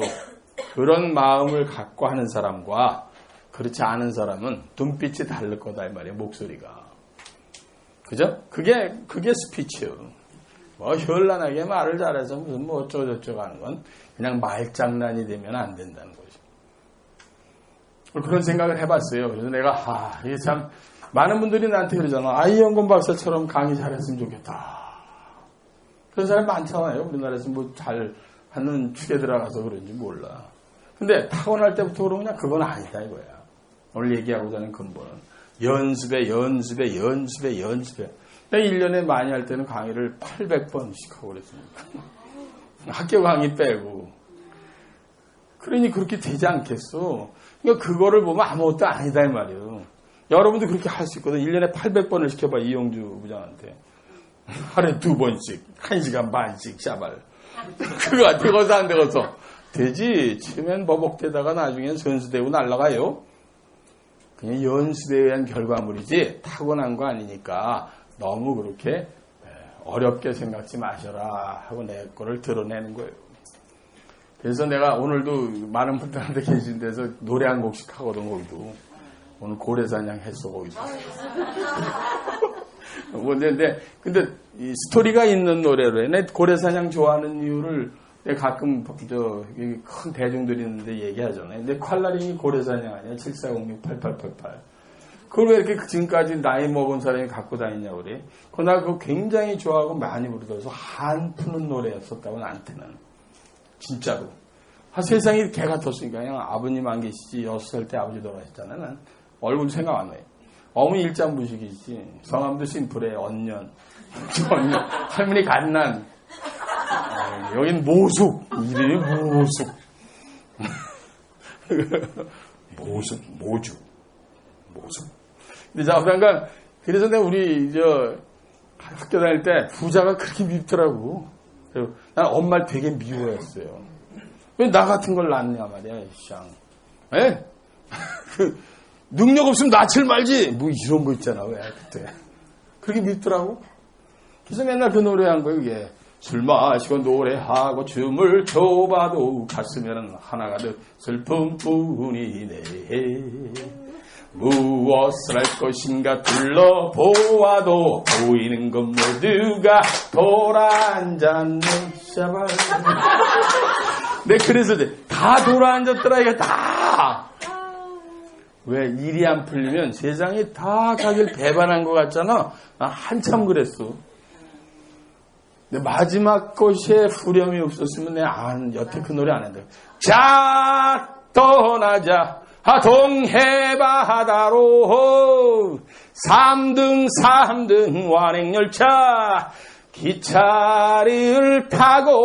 그런 마음을 갖고 하는 사람과 그렇지 않은 사람은 눈빛이 다를 거다 이 말이에요. 목소리가. 그죠? 그게 스피치요. 뭐 현란하게 말을 잘해서 무슨 뭐 어쩌고저쩌고 하는 건 그냥 말장난이 되면 안 된다는 거죠. 그런 생각을 해봤어요. 그래서 내가 이게 참 많은 분들이 나한테 그러잖아. 이영건 박사처럼 강의 잘했으면 좋겠다. 그런 사람이 많잖아요. 우리나라에서 뭐 잘하는 축에 들어가서 그런지 몰라. 근데 타고날 때부터 그러면 그건 아니다 이거야. 오늘 얘기하고자 하는 근본은 연습에 내가 1년에 많이 할 때는 강의를 800번씩 하고 그랬습니다. 학교 강의 빼고. 그러니 그렇게 되지 않겠어. 그러니까 그거를 보면 아무것도 아니다 이 말이에요. 여러분도 그렇게 할 수 있거든. 1년에 800번을 시켜봐 이용주 부장한테. 하루에 2번씩 1시간 반씩 샤발. 그거 되고서 안 되고서. 되지. 치면 버벅대다가 나중엔 선수되고 날아가요. 그냥 연습에 의한 결과물이지 타고난 거 아니니까 너무 그렇게 어렵게 생각지 마셔라 하고 내 거를 드러내는 거예요. 그래서 내가 오늘도 많은 분들한테 계신 데서 노래 한 곡씩 하거든. 거기도 오늘 고래사냥 했어. 거기도 근데 이 스토리가 있는 노래로 내 고래사냥 좋아하는 이유를 가끔 큰 대중들이 있는데 얘기하잖아요. 근데 칼라린이 고래사냥 아니야. 74068888 그걸 왜 이렇게 지금까지 나이 먹은 사람이 갖고 다니냐고 그래. 나 그거 굉장히 좋아하고 많이 부르면서 한 푸는 노래였었다고 나한테는. 진짜로. 세상이 개 같았으니까 그냥 아버님 안 계시지. 6살 때 아버지 돌아가셨잖아요. 난 얼굴 생각 안 나요. 어머니 일장부식이지. 성함도 심플해. 언년. 할머니 갓난. 여긴 모숙. 이름이 모숙. 모죽. 근데 잠깐, 그래서 내가 우리, 학교 다닐 때 부자가 그렇게 밉더라고. 난 엄마를 되게 미워했어요. 왜 나 같은 걸 낳냐 말이야, 쌍. 에? 능력 없으면 낳질 말지! 뭐 이런 거 있잖아, 왜, 그때. 그렇게 밉더라고. 그래서 맨날 그 노래한 거예요, 이게. 술 마시고 노래하고 춤을 춰봐도 가슴에는 하나가 더 슬픔뿐이네. 무엇을 할 것인가 둘러보아도 보이는 건 모두가 돌아앉았네. 샤발. 네, 그래서 다 돌아앉았더라, 이거 다. 왜 일이 안 풀리면 세상이 다 자기를 배반한 것 같잖아. 나 한참 그랬어. 근데 마지막 것에 후렴이 없었으면 내가 여태 그 노래 안 한다. 자, 떠나자. 동해바다로 3등 완행열차 기차를 타고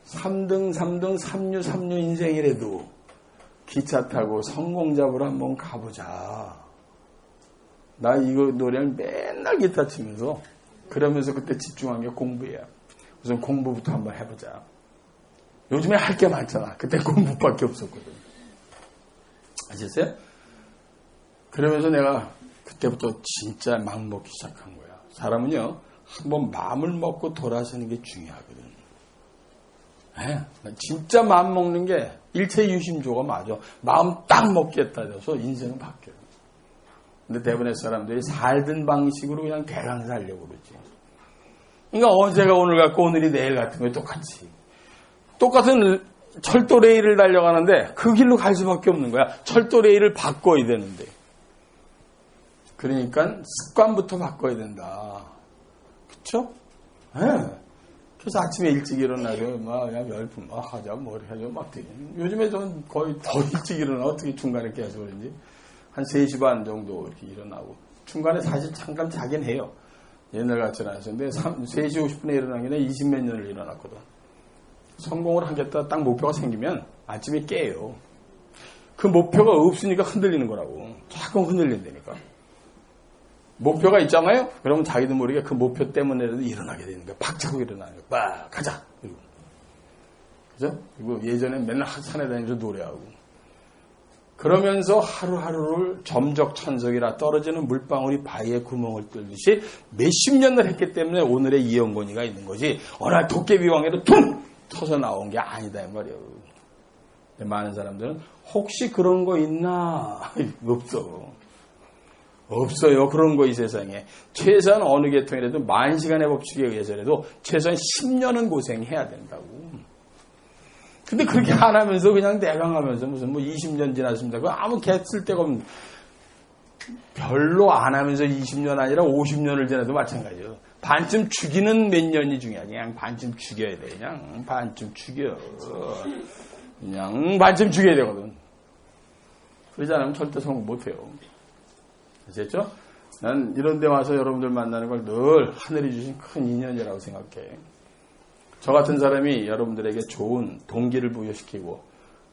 3등 3류 인생이라도 기차 타고 성공 잡으러 한번 가보자. 나 이거 노래를 맨날 기타 치면서 그러면서 그때 집중한 게 공부야. 우선 공부부터 한번 해보자. 요즘에 할 게 많잖아. 그때 공부밖에 없었거든. 아셨어요? 그러면서 내가 그때부터 진짜 마음 먹기 시작한 거야. 사람은요, 한번 마음을 먹고 돌아서는 게 중요하거든. 진짜 마음 먹는 게 일체유심조가 맞아. 마음 딱 먹겠다 해서 인생은 바뀌어요. 근데 대부분의 사람들이 살던 방식으로 그냥 대강 살려고 그러지. 그러니까 어제가 오늘 같고 오늘이 내일 같은 거에 똑같이. 똑같은 철도 레일을 달려가는데 그 길로 갈 수밖에 없는 거야. 철도 레일을 바꿔야 되는데. 그러니까 습관부터 바꿔야 된다. 그쵸? 네. 그래서 아침에 일찍 일어나서 그냥 열분 하자 머리 하자 막 되게. 요즘에 저는 거의 더 일찍 일어나. 어떻게 중간에 깨서 그런지. 한 3시 반 정도 이렇게 일어나고. 중간에 사실 잠깐 자긴 해요. 옛날 같지는 않았는데 3시 50분에 일어나긴 해 20몇 년을 일어났거든. 성공을 하겠다 딱 목표가 생기면 아침에 깨요. 그 목표가 없으니까 흔들리는 거라고. 자꾸 흔들린다니까. 목표가 있잖아요? 그러면 자기도 모르게 그 목표 때문에라도 일어나게 되는 거야. 박차고 일어나는 거야. 빡! 가자! 그리고. 그죠? 그리고 예전에 맨날 산에 다니면서 노래하고. 그러면서 하루하루를 점적천적이라 떨어지는 물방울이 바위에 구멍을 뚫듯이 몇십 년을 했기 때문에 오늘의 이영건이가 있는 거지. 어느 날 도깨비 왕에도 퉁! 터져 나온 게 아니다 이 말이에요. 많은 사람들은 혹시 그런 거 있나? 없어요. 그런 거 이 세상에. 최소한 어느 계통이라도 10,000시간의 법칙에 의해서라도 최소한 10년은 고생해야 된다고. 근데 그렇게 안 하면서 그냥 내강하면서 무슨 20년 지났습니다. 그거 아무 개 쓸데가 없는. 별로 안 하면서 20년 아니라 50년을 지나도 마찬가지예요. 반쯤 죽이는 몇 년이 중요하지. 그냥 반쯤 죽여야 돼. 그냥 반쯤 죽여. 그냥 반쯤 죽여야 되거든. 그러지 않으면 절대 성공 못해요. 아셨죠? 난 이런 데 와서 여러분들 만나는 걸 늘 하늘이 주신 큰 인연이라고 생각해. 저 같은 사람이 여러분들에게 좋은 동기를 부여시키고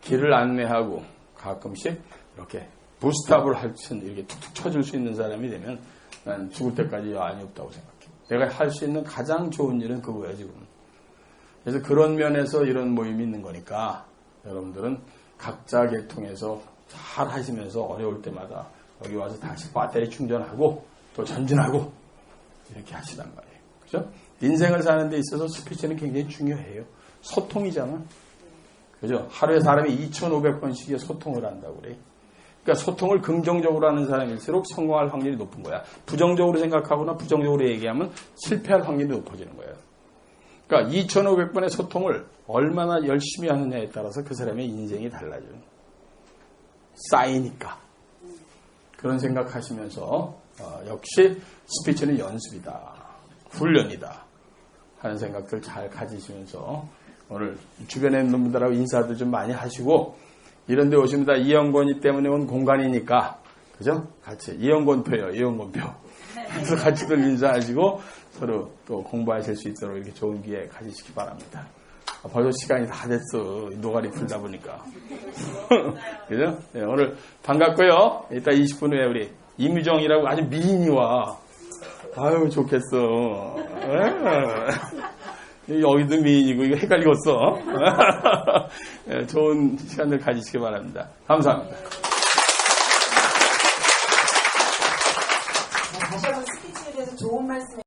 길을 안내하고 가끔씩 이렇게 부스탑을 할 수 있는, 이렇게 툭툭 쳐줄 수 있는 사람이 되면 난 죽을 때까지 여한이 없다고 생각해. 내가 할 수 있는 가장 좋은 일은 그거야, 지금. 그래서 그런 면에서 이런 모임이 있는 거니까 여러분들은 각자 계통에서 잘 하시면서 어려울 때마다 여기 와서 다시 배터리 충전하고 또 전진하고 이렇게 하시단 말이에요. 그죠? 인생을 사는 데 있어서 스피치는 굉장히 중요해요. 소통이잖아. 그죠? 하루에 사람이 2,500번씩의 소통을 한다고 그래. 그러니까 소통을 긍정적으로 하는 사람일수록 성공할 확률이 높은 거야. 부정적으로 생각하거나 부정적으로 얘기하면 실패할 확률이 높아지는 거예요. 그러니까 2,500번의 소통을 얼마나 열심히 하느냐에 따라서 그 사람의 인생이 달라져요. 쌓이니까. 그런 생각하시면서 역시 스피치는 연습이다. 훈련이다. 하는 생각들 잘 가지시면서 오늘 주변에 있는 분들하고 인사도 좀 많이 하시고 이런 데 오시면 다 이영권이 때문에 온 공간이니까 그죠? 같이 이영권표요. 이영권표. 그래서 같이들 인사하시고 서로 또 공부하실 수 있도록 이렇게 좋은 기회 가지시기 바랍니다. 벌써 시간이 다 됐어. 노가리 풀다 보니까. 그죠? 네, 오늘 반갑고요. 이따 20분 후에 우리 이미정이라고 아주 미인이 와. 아유, 좋겠어. 여기도 미인이고, 이거 헷갈리겠어. 네, 좋은 시간들 가지시기 바랍니다. 감사합니다. 다시 한번 스피치에 대해서 좋은 말씀